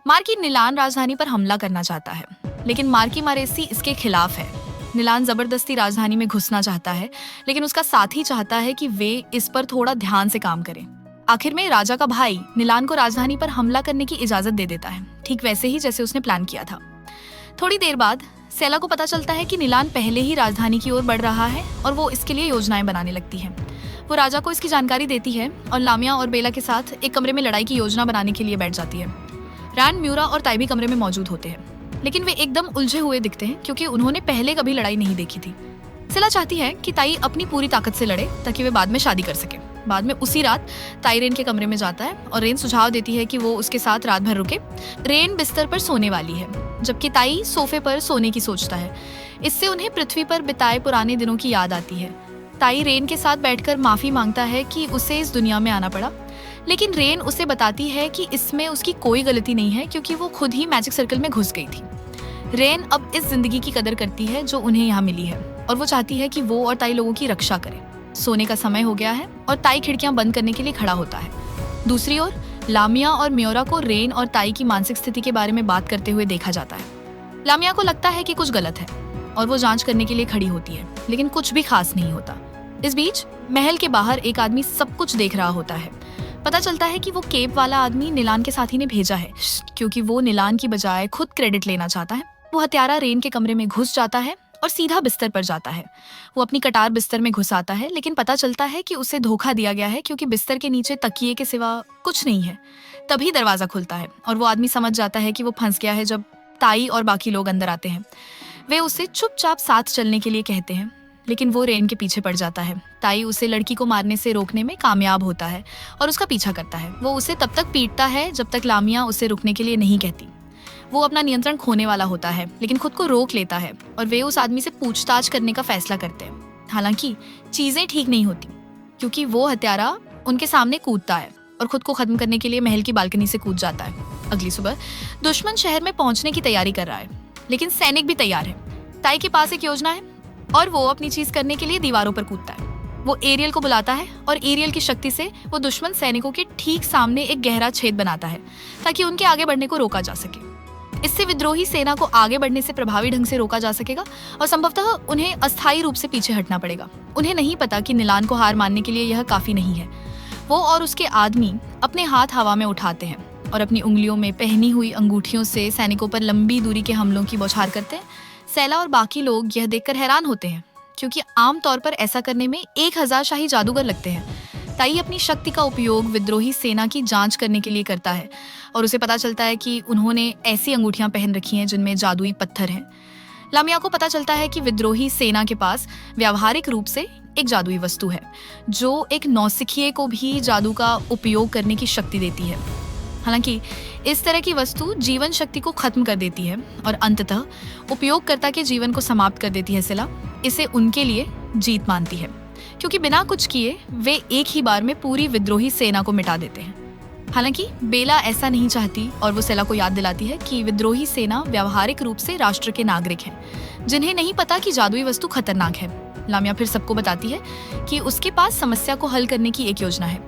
मार्की निलान राजधानी पर हमला करना चाहता है, लेकिन मार्की मारेसी इसके खिलाफ है। निलान जबरदस्ती राजधानी में घुसना चाहता है, लेकिन उसका साथी चाहता है कि वे इस पर थोड़ा ध्यान से काम करें। आखिर में राजा का भाई निलान को राजधानी पर हमला करने की इजाजत दे देता है, ठीक वैसे ही जैसे उसने प्लान किया था। थोड़ी देर बाद सेला को पता चलता है कि निलान पहले ही राजधानी की ओर बढ़ रहा है और वो इसके लिए योजनाएं बनाने लगती है। वो राजा को इसकी जानकारी देती है और लामिया और बेला के साथ एक कमरे में लड़ाई की योजना बनाने के लिए बैठ जाती है। रैन, म्यूरा और ताई भी कमरे में मौजूद होते हैं, लेकिन वे एकदम उलझे हुए दिखते हैं क्योंकि उन्होंने पहले कभी लड़ाई नहीं देखी थी। सेला चाहती है कि ताई अपनी पूरी ताकत से लड़े ताकि वे बाद में शादी कर सके। बाद में उसी रात ताई रेन के कमरे में जाता है और रेन सुझाव देती है कि वो उसके साथ रात भर रुके। रेन बिस्तर पर सोने वाली है, जबकि ताई सोफे पर सोने की सोचता है। इससे उन्हें पृथ्वी पर बिताए पुराने दिनों की याद आती है। ताई रेन के साथ बैठकर माफी मांगता है कि उसे इस दुनिया में आना पड़ा, लेकिन रेन उसे बताती है कि इसमें उसकी कोई गलती नहीं है क्योंकि वो खुद ही मैजिक सर्कल में घुस गई थी। रेन अब इस जिंदगी की कदर करती है जो उन्हें यहाँ मिली है और वो चाहती है कि वो और ताई लोगों की रक्षा करे। सोने का समय हो गया है और ताई खिड़कियां बंद करने के लिए खड़ा होता है। दूसरी ओर लामिया और म्योरा को रेन और ताई की मानसिक स्थिति के बारे में बात करते हुए देखा जाता है। लामिया को लगता है कि कुछ गलत है और वो जांच करने के लिए खड़ी होती है, लेकिन कुछ भी खास नहीं होता। इस बीच महल के बाहर एक आदमी सब कुछ देख रहा होता है। पता चलता है कि वो केप वाला आदमी निलान के साथी ने भेजा है, क्योंकि वो निलान की बजाय खुद क्रेडिट लेना चाहता है। वो हत्यारा रेन के कमरे में घुस जाता है और सीधा बिस्तर पर जाता है। वो अपनी कटार बिस्तर में घुस आता है, लेकिन पता चलता है कि उसे धोखा दिया गया है क्योंकि बिस्तर के नीचे तकिए के सिवा कुछ नहीं है। तभी दरवाजा खुलता है और वो आदमी समझ जाता है कि वो फंस गया है। जब ताई और बाकी लोग अंदर आते हैं, वे उसे चुपचाप साथ चलने के लिए कहते हैं, लेकिन वो रेन के पीछे पड़ जाता है। ताई उसे लड़की को मारने से रोकने में कामयाब होता है और उसका पीछा करता है। वो उसे तब तक पीटता है जब तक लामिया उसे रुकने के लिए नहीं कहती। वो अपना नियंत्रण खोने वाला होता है, लेकिन खुद को रोक लेता है और वे उस आदमी से पूछताछ करने का फैसला करते हैं। हालांकि चीजें ठीक नहीं होती, क्योंकि वो हत्यारा उनके सामने कूदता है और खुद को खत्म करने के लिए महल की बालकनी से कूद जाता है। अगली सुबह दुश्मन शहर में पहुंचने की तैयारी कर रहा है, लेकिन सैनिक भी तैयार है। ताई के पास एक योजना है और वो अपनी चीज करने के लिए दीवारों पर कूदता है। वो एरियल को बुलाता है और एरियल की शक्ति से वो दुश्मन सैनिकों के ठीक सामने एक गहरा छेद बनाता है ताकि उनके आगे बढ़ने को रोका जा सके। इससे विद्रोही सेना को आगे बढ़ने से प्रभावी ढंग से रोका जा सकेगा और संभवतः उन्हें अस्थायी रूप से पीछे हटना पड़ेगा। उन्हें नहीं पता कि निलान को हार मानने के लिए यह काफी नहीं है। वो और उसके आदमी अपने हाथ हवा में उठाते हैं और अपनी उंगलियों में पहनी हुई अंगूठियों से सैनिकों पर लंबी दूरी के हमलों की बौछार करते हैं। सेला और बाकी लोग यह देखकर हैरान होते हैं, क्योंकि आमतौर पर ऐसा करने में 1000 शाही जादूगर लगते हैं। ताई अपनी शक्ति का उपयोग विद्रोही सेना की जांच करने के लिए करता है और उसे पता चलता है कि उन्होंने ऐसी अंगूठियां पहन रखी हैं जिनमें जादुई पत्थर हैं। लामिया को पता चलता है कि विद्रोही सेना के पास व्यावहारिक रूप से एक जादुई वस्तु है जो एक नौसिखिए को भी जादू का उपयोग करने की शक्ति देती है। हालांकि इस तरह की वस्तु जीवन शक्ति को खत्म कर देती है और अंततः उपयोगकर्ता के जीवन को समाप्त कर देती है। सिला इसे उनके लिए जीत मानती है क्योंकि बिना कुछ किए वे एक ही बार में पूरी विद्रोही सेना को मिटा देते हैं। हालांकि बेला ऐसा नहीं चाहती और वो सेला को याद दिलाती है कि विद्रोही सेना व्यावहारिक रूप से राष्ट्र के नागरिक हैं जिन्हें नहीं पता कि जादुई वस्तु खतरनाक है। लामिया फिर सबको बताती है कि उसके पास समस्या को हल करने की एक योजना है।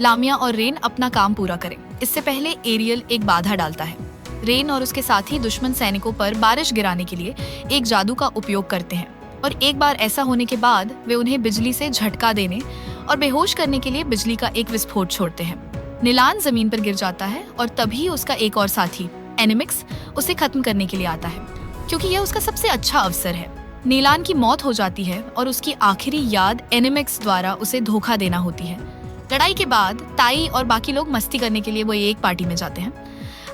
लामिया और रेन अपना काम पूरा करें इससे पहले एरियल एक बाधा डालता है। रेन और उसके साथी दुश्मन सैनिकों पर बारिश गिराने के लिए एक जादू का उपयोग करते हैं और एक बार ऐसा होने के बाद वे उन्हें बिजली से झटका देने और बेहोश करने के लिए बिजली का एक विस्फोट छोड़ते हैं। नीलान जमीन पर गिर जाता है और तभी उसका एक और साथी एनिमिक्स उसे खत्म करने के लिए आता है क्योंकि यह उसका सबसे अच्छा अवसर है। नीलान की मौत हो जाती है और उसकी आखिरी याद एनिमिक्स द्वारा उसे धोखा देना होती है। लड़ाई के बाद ताई और बाकी लोग मस्ती करने के लिए वो एक पार्टी में जाते हैं।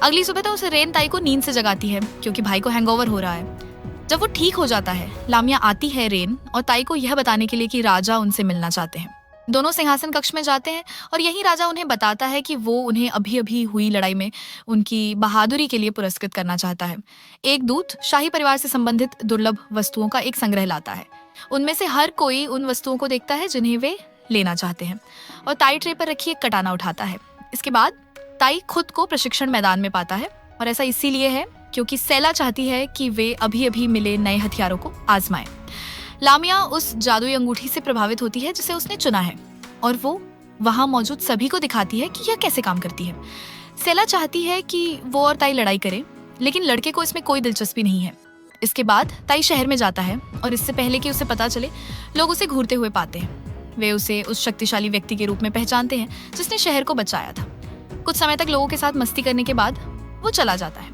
अगली सुबह तो उसे रेन ताई को नींद से जगाती है क्योंकि भाई को हैंगओवर हो रहा है। जब वो ठीक हो जाता है लामिया आती है रेन और ताई को यह बताने के लिए कि राजा उनसे मिलना चाहते हैं। दोनों सिंहासन कक्ष में जाते हैं और यही राजा उन्हें बताता है कि वो उन्हें अभी अभी हुई लड़ाई में उनकी बहादुरी के लिए पुरस्कृत करना चाहता है। एक दूत शाही परिवार से संबंधित दुर्लभ वस्तुओं का एक संग्रह लाता है। उनमें से हर कोई उन वस्तुओं को देखता है जिन्हें वे लेना चाहते हैं और ताई ट्रे पर रखी एक कटाना उठाता है। इसके बाद ताई खुद को प्रशिक्षण मैदान में पाता है और ऐसा इसीलिए है क्योंकि सेला चाहती है कि वे अभी अभी मिले नए हथियारों को आजमाएं। लामिया उस जादुई अंगूठी से प्रभावित होती है जिसे उसने चुना है और वो वहां मौजूद सभी को दिखाती है कि यह कैसे काम करती है। सेला चाहती है कि वो और ताई लड़ाई करें लेकिन लड़के को इसमें कोई दिलचस्पी नहीं है। इसके बाद ताई शहर में जाता है और इससे पहले कि उसे पता चले लोग उसे घूरते हुए पाते हैं। वे उसे उस शक्तिशाली व्यक्ति के रूप में पहचानते हैं जिसने शहर को बचाया था। कुछ समय तक लोगों के साथ मस्ती करने के बाद वो चला जाता है।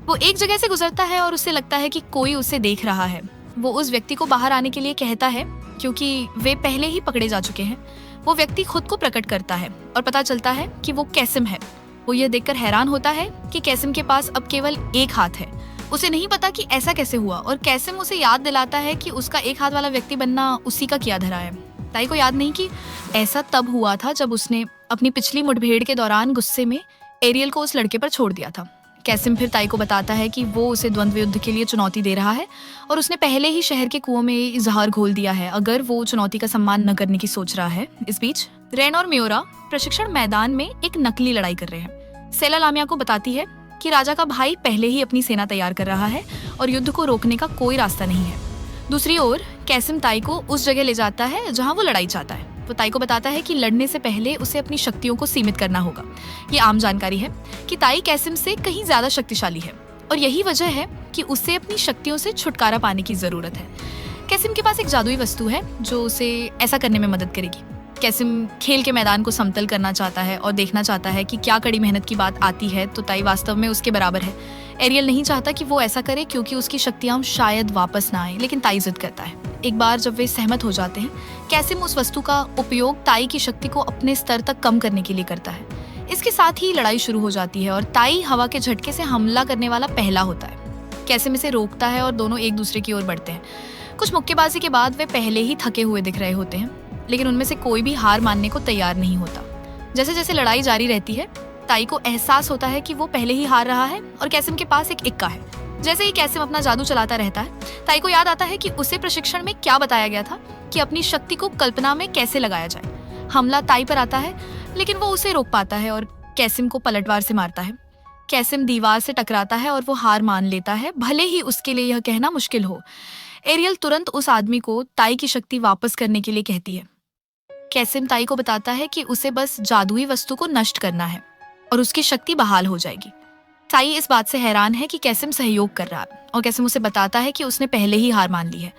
वो एक जगह से गुजरता है और उसे लगता है कि कोई उसे देख रहा है। वो उस व्यक्ति को बाहर आने के लिए कहता है क्योंकि वे पहले ही पकड़े जा चुके हैं। वो व्यक्ति खुद को प्रकट करता है और पता चलता है कि वो कैसिम है। वो यह देखकर हैरान होता है कि कैसिम के पास अब केवल एक हाथ है। उसे नहीं पता कि ऐसा कैसे हुआ और कैसिम उसे याद दिलाता है कि उसका एक हाथ वाला व्यक्ति बनना उसी का किया धरा है। ताई को याद नहीं कि ऐसा तब हुआ था जब उसने अपनी पिछली मुठभेड़ के दौरान गुस्से में एरियल को उस लड़के पर छोड़ दिया था। कैसिम फिर ताई को बताता है कि वो उसे द्वंद्व युद्ध के लिए चुनौती दे रहा है और उसने पहले ही शहर के कुओं में जहर घोल दिया है अगर वो चुनौती का सम्मान न करने की सोच रहा है। इस बीच रेन और म्योरा प्रशिक्षण मैदान में एक नकली लड़ाई कर रहे हैं। सेला लामिया को बताती है कि राजा का भाई पहले ही अपनी सेना तैयार कर रहा है और युद्ध को रोकने का कोई रास्ता नहीं है। दूसरी ओर कैसिम ताई को उस जगह ले जाता है जहाँ वो लड़ाई चाहता है। वो ताई को बताता है कि लड़ने से पहले उसे अपनी शक्तियों को सीमित करना होगा। ये आम जानकारी है कि ताई कैसिम से कहीं ज्यादा शक्तिशाली है और यही वजह है कि उसे अपनी शक्तियों से छुटकारा पाने की जरूरत है। कैसिम के पास एक जादुई वस्तु है जो उसे ऐसा करने में मदद करेगी। कैसिम खेल के मैदान को समतल करना चाहता है और देखना चाहता है कि क्या कड़ी मेहनत की बात आती है तो ताई वास्तव में उसके बराबर है। एरियल नहीं चाहता कि वो ऐसा करे क्योंकि उसकी शक्तियां शायद वापस ना आए, लेकिन ताई जिद करता है। एक बार जब वे सहमत हो जाते हैं, कैसिम उस वस्तु का उपयोग ताई की शक्ति को अपने स्तर तक कम करने के लिए करता है। इसके साथ ही लड़ाई शुरू हो जाती है और ताई हवा के झटके से हमला करने वाला पहला होता है। कैसिम इसे रोकता है और दोनों एक दूसरे की ओर बढ़ते हैं। कुछ मुक्केबाजी के बाद वे पहले ही थके हुए दिख रहे होते हैं, लेकिन उनमें से कोई भी हार मानने को तैयार नहीं होता। जैसे जैसे लड़ाई जारी रहती है, ताई को एहसास होता है कि वो पहले ही हार रहा है और कैसिम के पास एक इक्का है। जैसे ही कैसिम अपना जादू चलाता रहता है, ताई को याद आता है कि उसे प्रशिक्षण में क्या बताया गया था कि अपनी शक्ति को कल्पना में कैसे लगाया जाए। हमला ताई पर आता है, लेकिन वो उसे रोक पाता है और कैसिम को पलटवार से मारता है। कैसिम दीवार से टकराता है और वो हार मान लेता है, भले ही उसके लिए यह कहना मुश्किल हो। एरियल तुरंत उस आदमी को ताई की शक्ति वापस करने के लिए कहती है। कैसिम ताई को बताता है कि उसे बस जादुई वस्तु को नष्ट करना है और उसकी शक्ति बहाल हो जाएगी। ताई इस बात से हैरान है कि कैसिम सहयोग कर रहा है और कैसिम उसे बताता है कि उसने पहले ही हार मान ली है।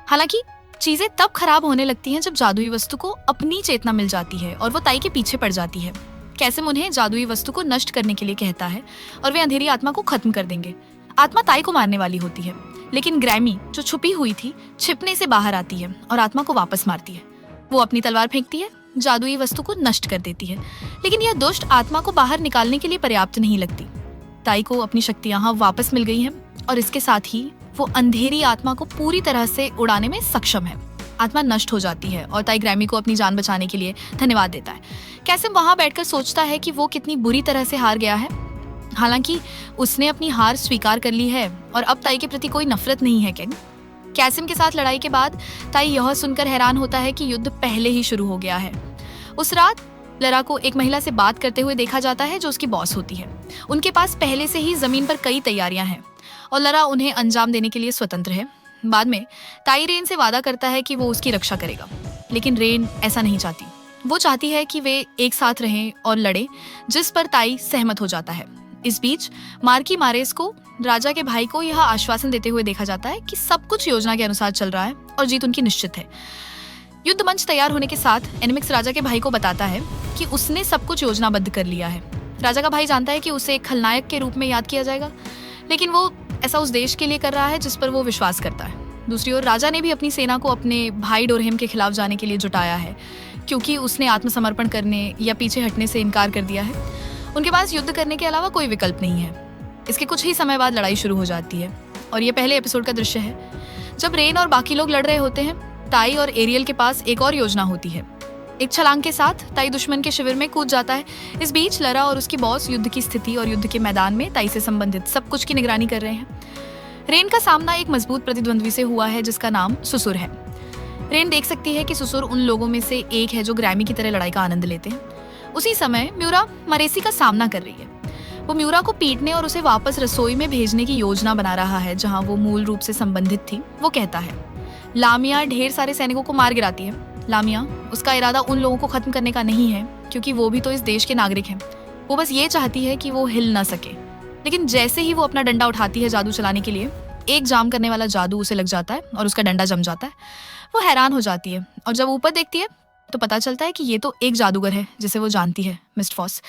हालांकि चीजें तब खराब होने लगती हैं जब जादुई वस्तु को अपनी चेतना मिल जाती है और वो ताई के पीछे पड़ जाती है। कैसिम उन्हें जादुई वस्तु को नष्ट करने के लिए कहता है और वे अंधेरी आत्मा को खत्म कर देंगे। आत्मा ताई को मारने वाली होती है, लेकिन ग्रैमी जो छुपी हुई थी छिपने से बाहर आती है और आत्मा को वापस मारती है। वो अपनी तलवार फेंकती है, जादुई वस्तु को नष्ट कर देती है, लेकिन यह दुष्ट आत्मा को बाहर निकालने के लिए पर्याप्त नहीं लगती। ताई को अपनी शक्तियां वापस मिल गई हैं और इसके साथ ही वो अंधेरी आत्मा को पूरी तरह से उड़ाने में सक्षम है। आत्मा नष्ट हो जाती है और ताई ग्रैमी को अपनी जान बचाने के लिए धन्यवाद देता है। कैसिम वहां बैठकर सोचता है कि वो कितनी बुरी तरह से हार गया है। हालांकि उसने अपनी हार स्वीकार कर ली है और अब ताई के प्रति कोई नफरत नहीं है। कैसिम के साथ लड़ाई के बाद ताई यह सुनकर हैरान होता है कि युद्ध पहले ही शुरू हो गया है। उस रात लरा को एक महिला से बात करते हुए देखा जाता है जो उसकी बॉस होती है। उनके पास पहले से ही जमीन पर कई तैयारियां हैं और लरा उन्हें अंजाम देने के लिए स्वतंत्र है। बाद में ताई रेन से वादा करता है कि वो उसकी रक्षा करेगा, लेकिन रेन ऐसा नहीं चाहती। वो चाहती है कि वे एक साथ रहें और लड़े, जिस पर ताई सहमत हो जाता है। इस बीच मार्की मारेस को राजा के भाई को यह आश्वासन देते हुए देखा जाता है कि सब कुछ योजना के अनुसार चल रहा है और जीत उनकी निश्चित है। युद्ध मंच तैयार होने के साथ एनिमिक्स राजा के भाई को बताता है कि उसने सब कुछ योजनाबद्ध कर लिया है। राजा का भाई जानता है कि उसे एक खलनायक के रूप में याद किया जाएगा, लेकिन वो ऐसा उस देश के लिए कर रहा है जिस पर वो विश्वास करता है। दूसरी ओर राजा ने भी अपनी सेना को अपने भाई डोरहेम के खिलाफ जाने के लिए जुटाया है, क्योंकि उसने आत्मसमर्पण करने या पीछे हटने से इनकार कर दिया है। उनके पास युद्ध करने के अलावा कोई विकल्प नहीं है। इसके कुछ ही समय बाद लड़ाई शुरू हो जाती है और ये पहले एपिसोड का दृश्य है जब रेन और बाकी लोग लड़ रहे होते हैं। ताई और एरियल के पास एक और योजना होती है। एक छलांग के साथ ताई दुश्मन के शिविर में कूद जाता है। इस बीच लरा और उसकी बॉस युद्ध की स्थिति और युद्ध के मैदान में ताई से संबंधित सब कुछ की निगरानी कर रहे हैं। रेन का सामना एक मजबूत प्रतिद्वंद्वी से हुआ है जिसका नाम सुसुर है। रेन देख सकती है कि सुसुर उन लोगों में से एक है जो ग्रैमी की तरह लड़ाई का आनंद लेते हैं। उसी समय म्यूरा मरेसी का सामना कर रही है। वो म्यूरा को पीटने और उसे वापस रसोई में भेजने की योजना बना रहा है जहां वो मूल रूप से संबंधित थी। वो कहता है लामिया ढेर सारे सैनिकों को मार गिराती है। लामिया, उसका इरादा उन लोगों को खत्म करने का नहीं है, क्योंकि वो भी तो इस देश के नागरिक हैं। वो बस ये चाहती है कि वो हिल ना सके। लेकिन जैसे ही वो अपना डंडा उठाती है जादू चलाने के लिए, एक जाम करने वाला जादू उसे लग जाता है और उसका डंडा जम जाता है। वो हैरान हो जाती है और जब ऊपर देखती है तो पता चलता है कि ये तो एक जादूगर है जिसे वो जानती है, मिस्ट फॉस।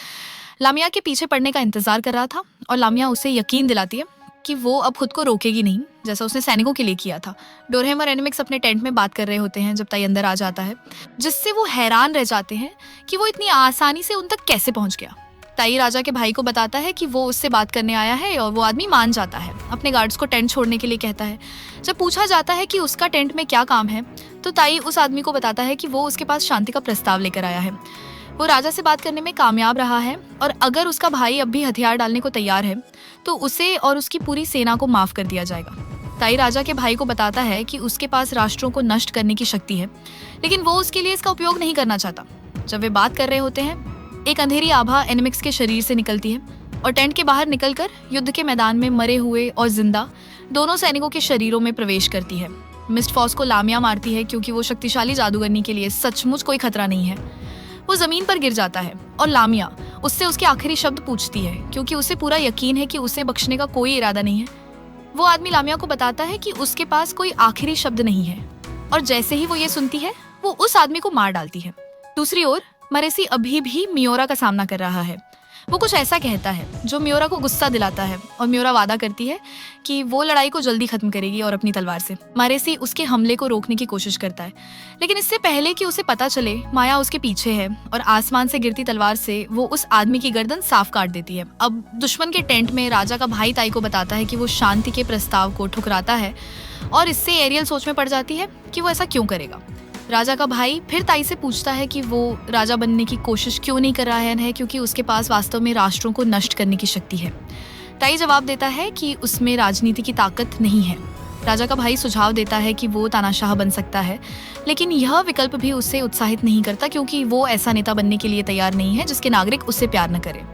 लामिया के पीछे पड़ने का इंतजार कर रहा था और लामिया उसे यकीन दिलाती है कि वो अब खुद को रोकेगी नहीं, जैसा उसने सैनिकों के लिए किया था। डोरहेम और एनिमिक्स अपने टेंट में बात कर रहे होते हैं जब ताई अंदर आ जाता है, जिससे वो हैरान रह जाते हैं कि वो इतनी आसानी से उन तक कैसे पहुंच गया। ताई राजा के भाई को बताता है कि वो उससे बात करने आया है और वो आदमी मान जाता है। अपने गार्ड्स को टेंट छोड़ने के लिए कहता है। जब पूछा जाता है कि उसका टेंट में क्या काम है, तो ताई उस आदमी को बताता है कि वो उसके पास शांति का प्रस्ताव लेकर आया है। वो राजा से बात करने में कामयाब रहा है और अगर उसका भाई अब भी हथियार डालने को तैयार है तो उसे और उसकी पूरी सेना को माफ कर दिया जाएगा। ताई राजा के भाई को बताता है कि उसके पास राष्ट्रों को नष्ट करने की शक्ति है, लेकिन वो उसके लिए इसका उपयोग नहीं करना चाहता। जब वे बात कर रहे होते हैं, एक अंधेरी आभा एनिमिक्स के शरीर से निकलती है और टेंट के बाहर निकलकर युद्ध के मैदान में मरे हुए और जिंदा दोनों सैनिकों के शरीरों में प्रवेश करती है। मिस्ट फॉस को लामिया मारती है क्योंकि वो शक्तिशाली जादूगरनी के लिए सचमुच कोई खतरा नहीं है। वो जमीन पर गिर जाता है और लामिया उससे उसके आखिरी शब्द पूछती है, क्योंकि उसे पूरा यकीन है कि उसे बख्शने का कोई इरादा नहीं है। वो आदमी लामिया को बताता है कि उसके पास कोई आखिरी शब्द नहीं है और जैसे ही वो ये सुनती है वो उस आदमी को मार डालती है। दूसरी ओर मरेसी अभी भी मियोरा का सामना कर रहा है। वो कुछ ऐसा कहता है जो मियोरा को गुस्सा दिलाता है और मियोरा वादा करती है कि वो लड़ाई को जल्दी खत्म करेगी और अपनी तलवार से। मरेसी उसके हमले को रोकने की कोशिश करता है, लेकिन इससे पहले कि उसे पता चले माया उसके पीछे है और आसमान से गिरती तलवार से वो उस आदमी की गर्दन साफ काट देती है। अब दुश्मन के टेंट में राजा का भाई ताई को बताता है कि वो शांति के प्रस्ताव को ठुकराता है और इससे एरियल सोच में पड़ जाती है कि वो ऐसा क्यों करेगा। राजा का भाई फिर ताई से पूछता है कि वो राजा बनने की कोशिश क्यों नहीं कर रहा है, क्योंकि उसके पास वास्तव में राष्ट्रों को नष्ट करने की शक्ति है। ताई जवाब देता है कि उसमें राजनीति की ताकत नहीं है। राजा का भाई सुझाव देता है कि वो तानाशाह बन सकता है, लेकिन यह विकल्प भी उसे उत्साहित नहीं करता क्योंकि वो ऐसा नेता बनने के लिए तैयार नहीं है जिसके नागरिक उससे प्यार न करें।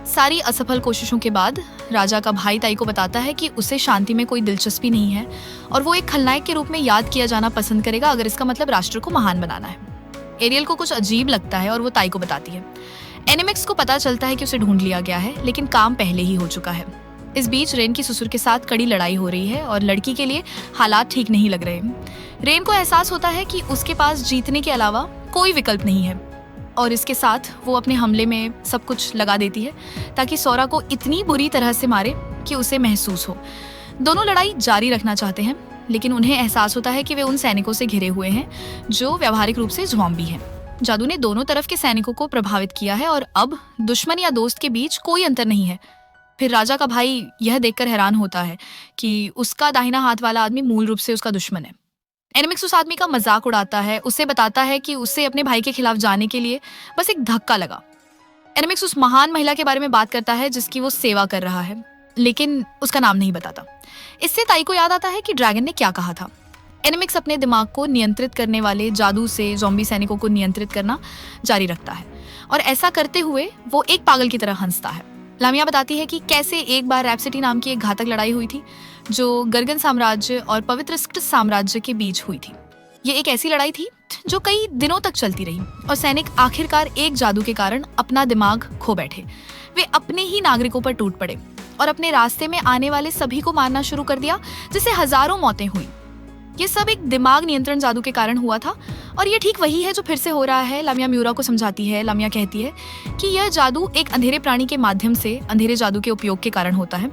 सारी असफल कोशिशों के बाद राजा का भाई ताई को बताता है कि उसे शांति में कोई दिलचस्पी नहीं है और वो एक खलनायक के रूप में याद किया जाना पसंद करेगा अगर इसका मतलब राष्ट्र को महान बनाना है। एरियल को कुछ अजीब लगता है और वो ताई को बताती है। एनिमिक्स को पता चलता है कि उसे ढूंढ लिया गया है, लेकिन काम पहले ही हो चुका है। इस बीच रेन की ससुर के साथ कड़ी लड़ाई हो रही है और लड़की के लिए हालात ठीक नहीं लग रहे। रेन को एहसास होता है कि उसके पास जीतने के अलावा कोई विकल्प नहीं है और इसके साथ वो अपने हमले में सब कुछ लगा देती है ताकि सोरा को इतनी बुरी तरह से मारे कि उसे महसूस हो। दोनों लड़ाई जारी रखना चाहते हैं, लेकिन उन्हें एहसास होता है कि वे उन सैनिकों से घिरे हुए हैं जो व्यावहारिक रूप से ज़ॉम्बी हैं। जादू ने दोनों तरफ के सैनिकों को प्रभावित किया है और अब दुश्मन या दोस्त के बीच कोई अंतर नहीं है। फिर राजा का भाई यह देखकर हैरान होता है कि उसका दाहिना हाथ वाला आदमी मूल रूप से उसका दुश्मन है। एनिमिक्स उस आदमी का मजाक उड़ाता है, उसे बताता है कि उसे अपने भाई के खिलाफ जाने के लिए बस एक धक्का लगा। एनिमिक्स उस महान महिला के बारे में बात करता है जिसकी वो सेवा कर रहा है, लेकिन उसका नाम नहीं बताता। इससे ताई को याद आता है कि ड्रैगन ने क्या कहा था। एनिमिक्स अपने दिमाग को नियंत्रित करने वाले जादू से ज़ॉम्बी सैनिकों को नियंत्रित करना जारी रखता है और ऐसा करते हुए वो एक पागल की तरह हंसता है। लामिया बताती है कि कैसे एक बार रैप्सिटी नाम की एक घातक लड़ाई हुई थी जो गर्गन साम्राज्य और पवित्र स्क्ट साम्राज्य के बीच हुई थी। ये एक ऐसी लड़ाई थी जो कई दिनों तक चलती रही और सैनिक आखिरकार एक जादू के कारण अपना दिमाग खो बैठे। वे अपने ही नागरिकों पर टूट पड़े और अपने रास्ते में आने वाले सभी को मारना शुरू कर दिया, जिससे हजारों मौतें हुई। ये सब एक दिमाग नियंत्रण जादू के कारण हुआ था और ये ठीक वही है जो फिर से हो रहा है। लामिया म्यूरा को समझाती है। लामिया कहती है कि यह जादू एक अंधेरे प्राणी के माध्यम से अंधेरे जादू के उपयोग के कारण होता है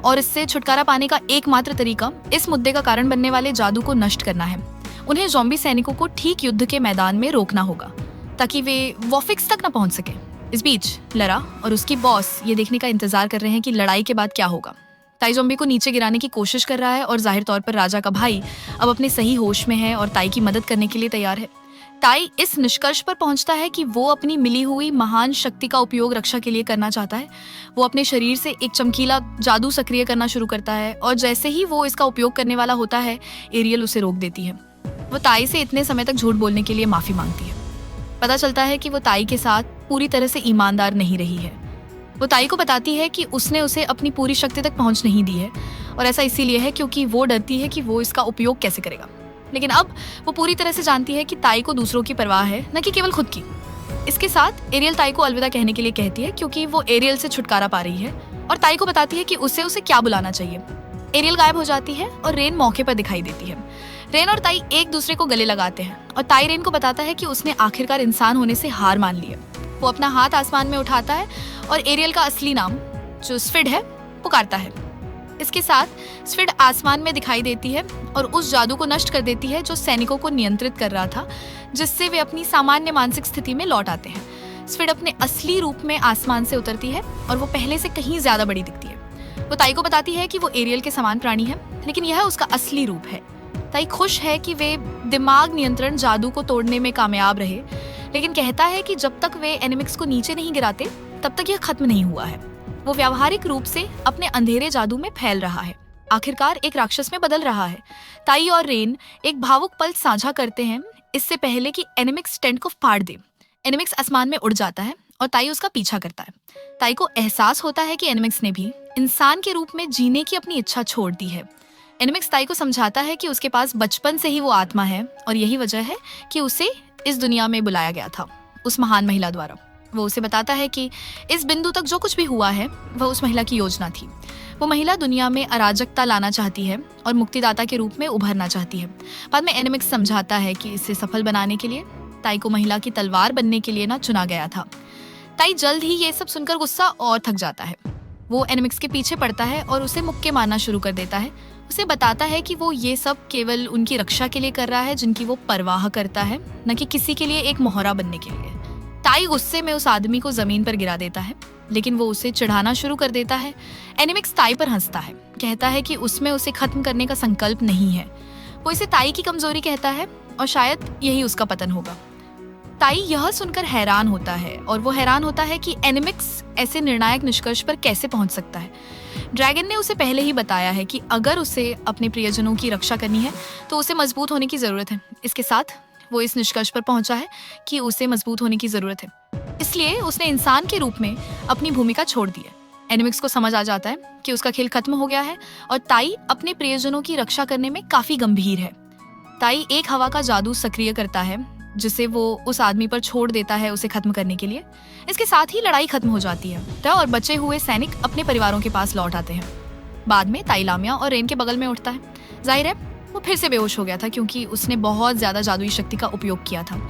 और इससे छुटकारा पाने का एकमात्र तरीका इस मुद्दे का कारण बनने वाले जादू को नष्ट करना है। उन्हें ज़ॉम्बी सैनिकों को ठीक युद्ध के मैदान में रोकना होगा ताकि वे वॉफिक्स तक न पहुंच सके। इस बीच लरा और उसकी बॉस ये देखने का इंतजार कर रहे हैं कि लड़ाई के बाद क्या होगा। ताई ज़ॉम्बी को नीचे गिराने की कोशिश कर रहा है और जाहिर तौर पर राजा का भाई अब अपने सही होश में है और ताई की मदद करने के लिए तैयार है। ताई इस निष्कर्ष पर पहुंचता है कि वो अपनी मिली हुई महान शक्ति का उपयोग रक्षा के लिए करना चाहता है। वो अपने शरीर से एक चमकीला जादू सक्रिय करना शुरू करता है और जैसे ही वो इसका उपयोग करने वाला होता है, एरियल उसे रोक देती है। वो ताई से इतने समय तक झूठ बोलने के लिए माफी मांगती है। पता चलता है कि वो ताई के साथ पूरी तरह से ईमानदार नहीं रही है। वो ताई को बताती है कि उसने उसे अपनी पूरी शक्ति तक पहुंच नहीं दी है और ऐसा इसीलिए है क्योंकि वो डरती है कि वो इसका उपयोग कैसे करेगा। लेकिन अब वो पूरी तरह से जानती है कि ताई को दूसरों की परवाह है, न कि केवल खुद की। इसके साथ एरियल ताई को अलविदा कहने के लिए कहती है क्योंकि वो एरियल से छुटकारा पा रही है और ताई को बताती है कि उसे क्या बुलाना चाहिए। एरियल गायब हो जाती है और रेन मौके पर दिखाई देती है। रेन और ताई एक दूसरे को गले लगाते हैं और ताई रेन को बताता है कि उसने आखिरकार इंसान होने से हार मान ली है। वो अपना हाथ आसमान में उठाता है और एरियल का असली नाम जो स्फिड है पुकारता है। इसके साथ स्फिड आसमान में दिखाई देती है और उस जादू को नष्ट कर देती है जो सैनिकों को नियंत्रित कर रहा था, जिससे वे अपनी सामान्य मानसिक स्थिति में लौट आते हैं। स्फिड अपने असली रूप में आसमान से उतरती है और वो पहले से कहीं ज्यादा बड़ी दिखती है। वो ताई को बताती है कि वो एरियल के समान प्राणी है, लेकिन यह उसका असली रूप है। ताई खुश है कि वे दिमाग नियंत्रण जादू को तोड़ने में कामयाब रहे, लेकिन कहता है कि जब तक वे एनिमिक्स को नीचे नहीं गिराते तब तक यह खत्म नहीं हुआ है। वो व्यावहारिक रूप से अपने अंधेरे जादू में फैल रहा है, आखिरकार एक राक्षस में बदल रहा है। ताई और रेन एक भावुक पल साझा करते हैं इससे पहले कि एनिमिक्स टेंट को फाड़ दे। एनिमिक्स आसमान में उड़ जाता है और ताई उसका पीछा करता है। ताई को एहसास होता है कि एनिमिक्स ने भी इंसान के रूप में जीने की अपनी इच्छा छोड़ दी है। एनिमिक्स ताई को समझाता है कि उसके पास बचपन से ही वो आत्मा है और यही वजह है कि उसे इस दुनिया में बुलाया गया था उस महान महिला द्वारा। वो उसे बताता है कि इस बिंदु तक जो कुछ भी हुआ है वह उस महिला की योजना थी। वो महिला दुनिया में अराजकता लाना चाहती है और मुक्तिदाता के रूप में उभरना चाहती है। बाद में एनिमिक्स समझाता है कि इसे सफल बनाने के लिए ताई को महिला की तलवार बनने के लिए ना चुना गया था। ताई जल्द ही ये सब सुनकर गुस्सा और थक जाता है। वो एनिमिक्स के पीछे पड़ता है और उसे मुक्के मारना शुरू कर देता है। उसे बताता है कि वो ये सब केवल उनकी रक्षा के लिए कर रहा है जिनकी वो परवाह करता है, न कि किसी के लिए एक मोहरा बनने के लिए। ताई गुस्से में उस आदमी को जमीन पर गिरा देता है, लेकिन वो उसे चिढ़ाना शुरू कर देता है। एनिमिक्स ताई पर हंसता है, कहता है कि उसमें उसे खत्म करने का संकल्प नहीं है। वो इसे ताई की कमजोरी कहता है और शायद यही उसका पतन होगा। ताई यह सुनकर हैरान होता है और वो हैरान होता है कि एनिमिक्स ऐसे निर्णायक निष्कर्ष पर कैसे पहुंच सकता है। ड्रैगन ने उसे पहले ही बताया है कि अगर उसे अपने प्रियजनों की रक्षा करनी है तो उसे मजबूत होने की जरूरत है। इसके साथ वो इस निष्कर्ष पर पहुंचा है कि उसे मजबूत होने की जरूरत है, इसलिए उसने इंसान के रूप में अपनी भूमिका छोड़ दी है। एनिमिक्स को समझ आ जाता है कि उसका खेल खत्म हो गया है और ताई अपने प्रियजनों की रक्षा करने में काफी गंभीर है। ताई एक हवा का जादू सक्रिय करता है जिसे वो उस आदमी पर छोड़ देता है उसे खत्म करने के लिए। इसके साथ ही लड़ाई खत्म हो जाती है और बचे हुए सैनिक अपने परिवारों के पास लौट आते हैं। बाद में ताई लामिया और रेन के बगल में उठता है। जाहिर है वो फिर से बेहोश हो गया था क्योंकि उसने बहुत ज्यादा जादुई शक्ति का उपयोग किया था।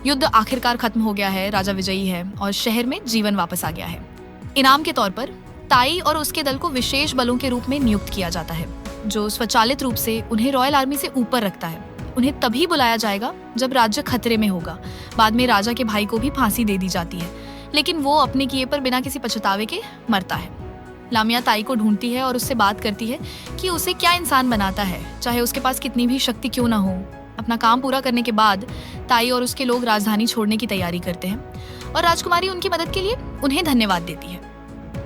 युद्ध आखिरकार खत्म हो गया है, राजा विजयी है और शहर में जीवन वापस आ गया है। इनाम के तौर पर ताई और उसके दल को विशेष बलों के रूप में नियुक्त किया जाता है, जो स्वचालित रूप से उन्हें रॉयल आर्मी से ऊपर रखता है। उन्हें तभी बुलाया जाएगा जब राज्य खतरे में होगा। बाद में राजा के भाई को भी फांसी दे दी जाती है, लेकिन वो अपने किए पर बिना किसी पछतावे के मरता है। लामिया ताई को ढूंढती है और उससे बात करती है कि उसे क्या इंसान बनाता है, चाहे उसके पास कितनी भी शक्ति क्यों ना हो। अपना काम पूरा करने के बाद ताई और उसके लोग राजधानी छोड़ने की तैयारी करते हैं और राजकुमारी उनकी मदद के लिए उन्हें धन्यवाद देती है।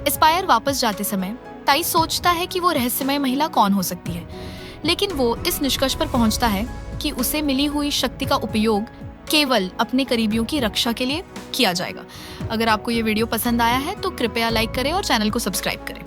एस्पायर वापस जाते समय ताई सोचता है कि वो रहस्यमय महिला कौन हो सकती है, लेकिन वो इस निष्कर्ष पर पहुंचता है कि उसे मिली हुई शक्ति का उपयोग केवल अपने करीबियों की रक्षा के लिए किया जाएगा। अगर आपको ये वीडियो पसंद आया है तो कृपया लाइक करें और चैनल को सब्सक्राइब करें।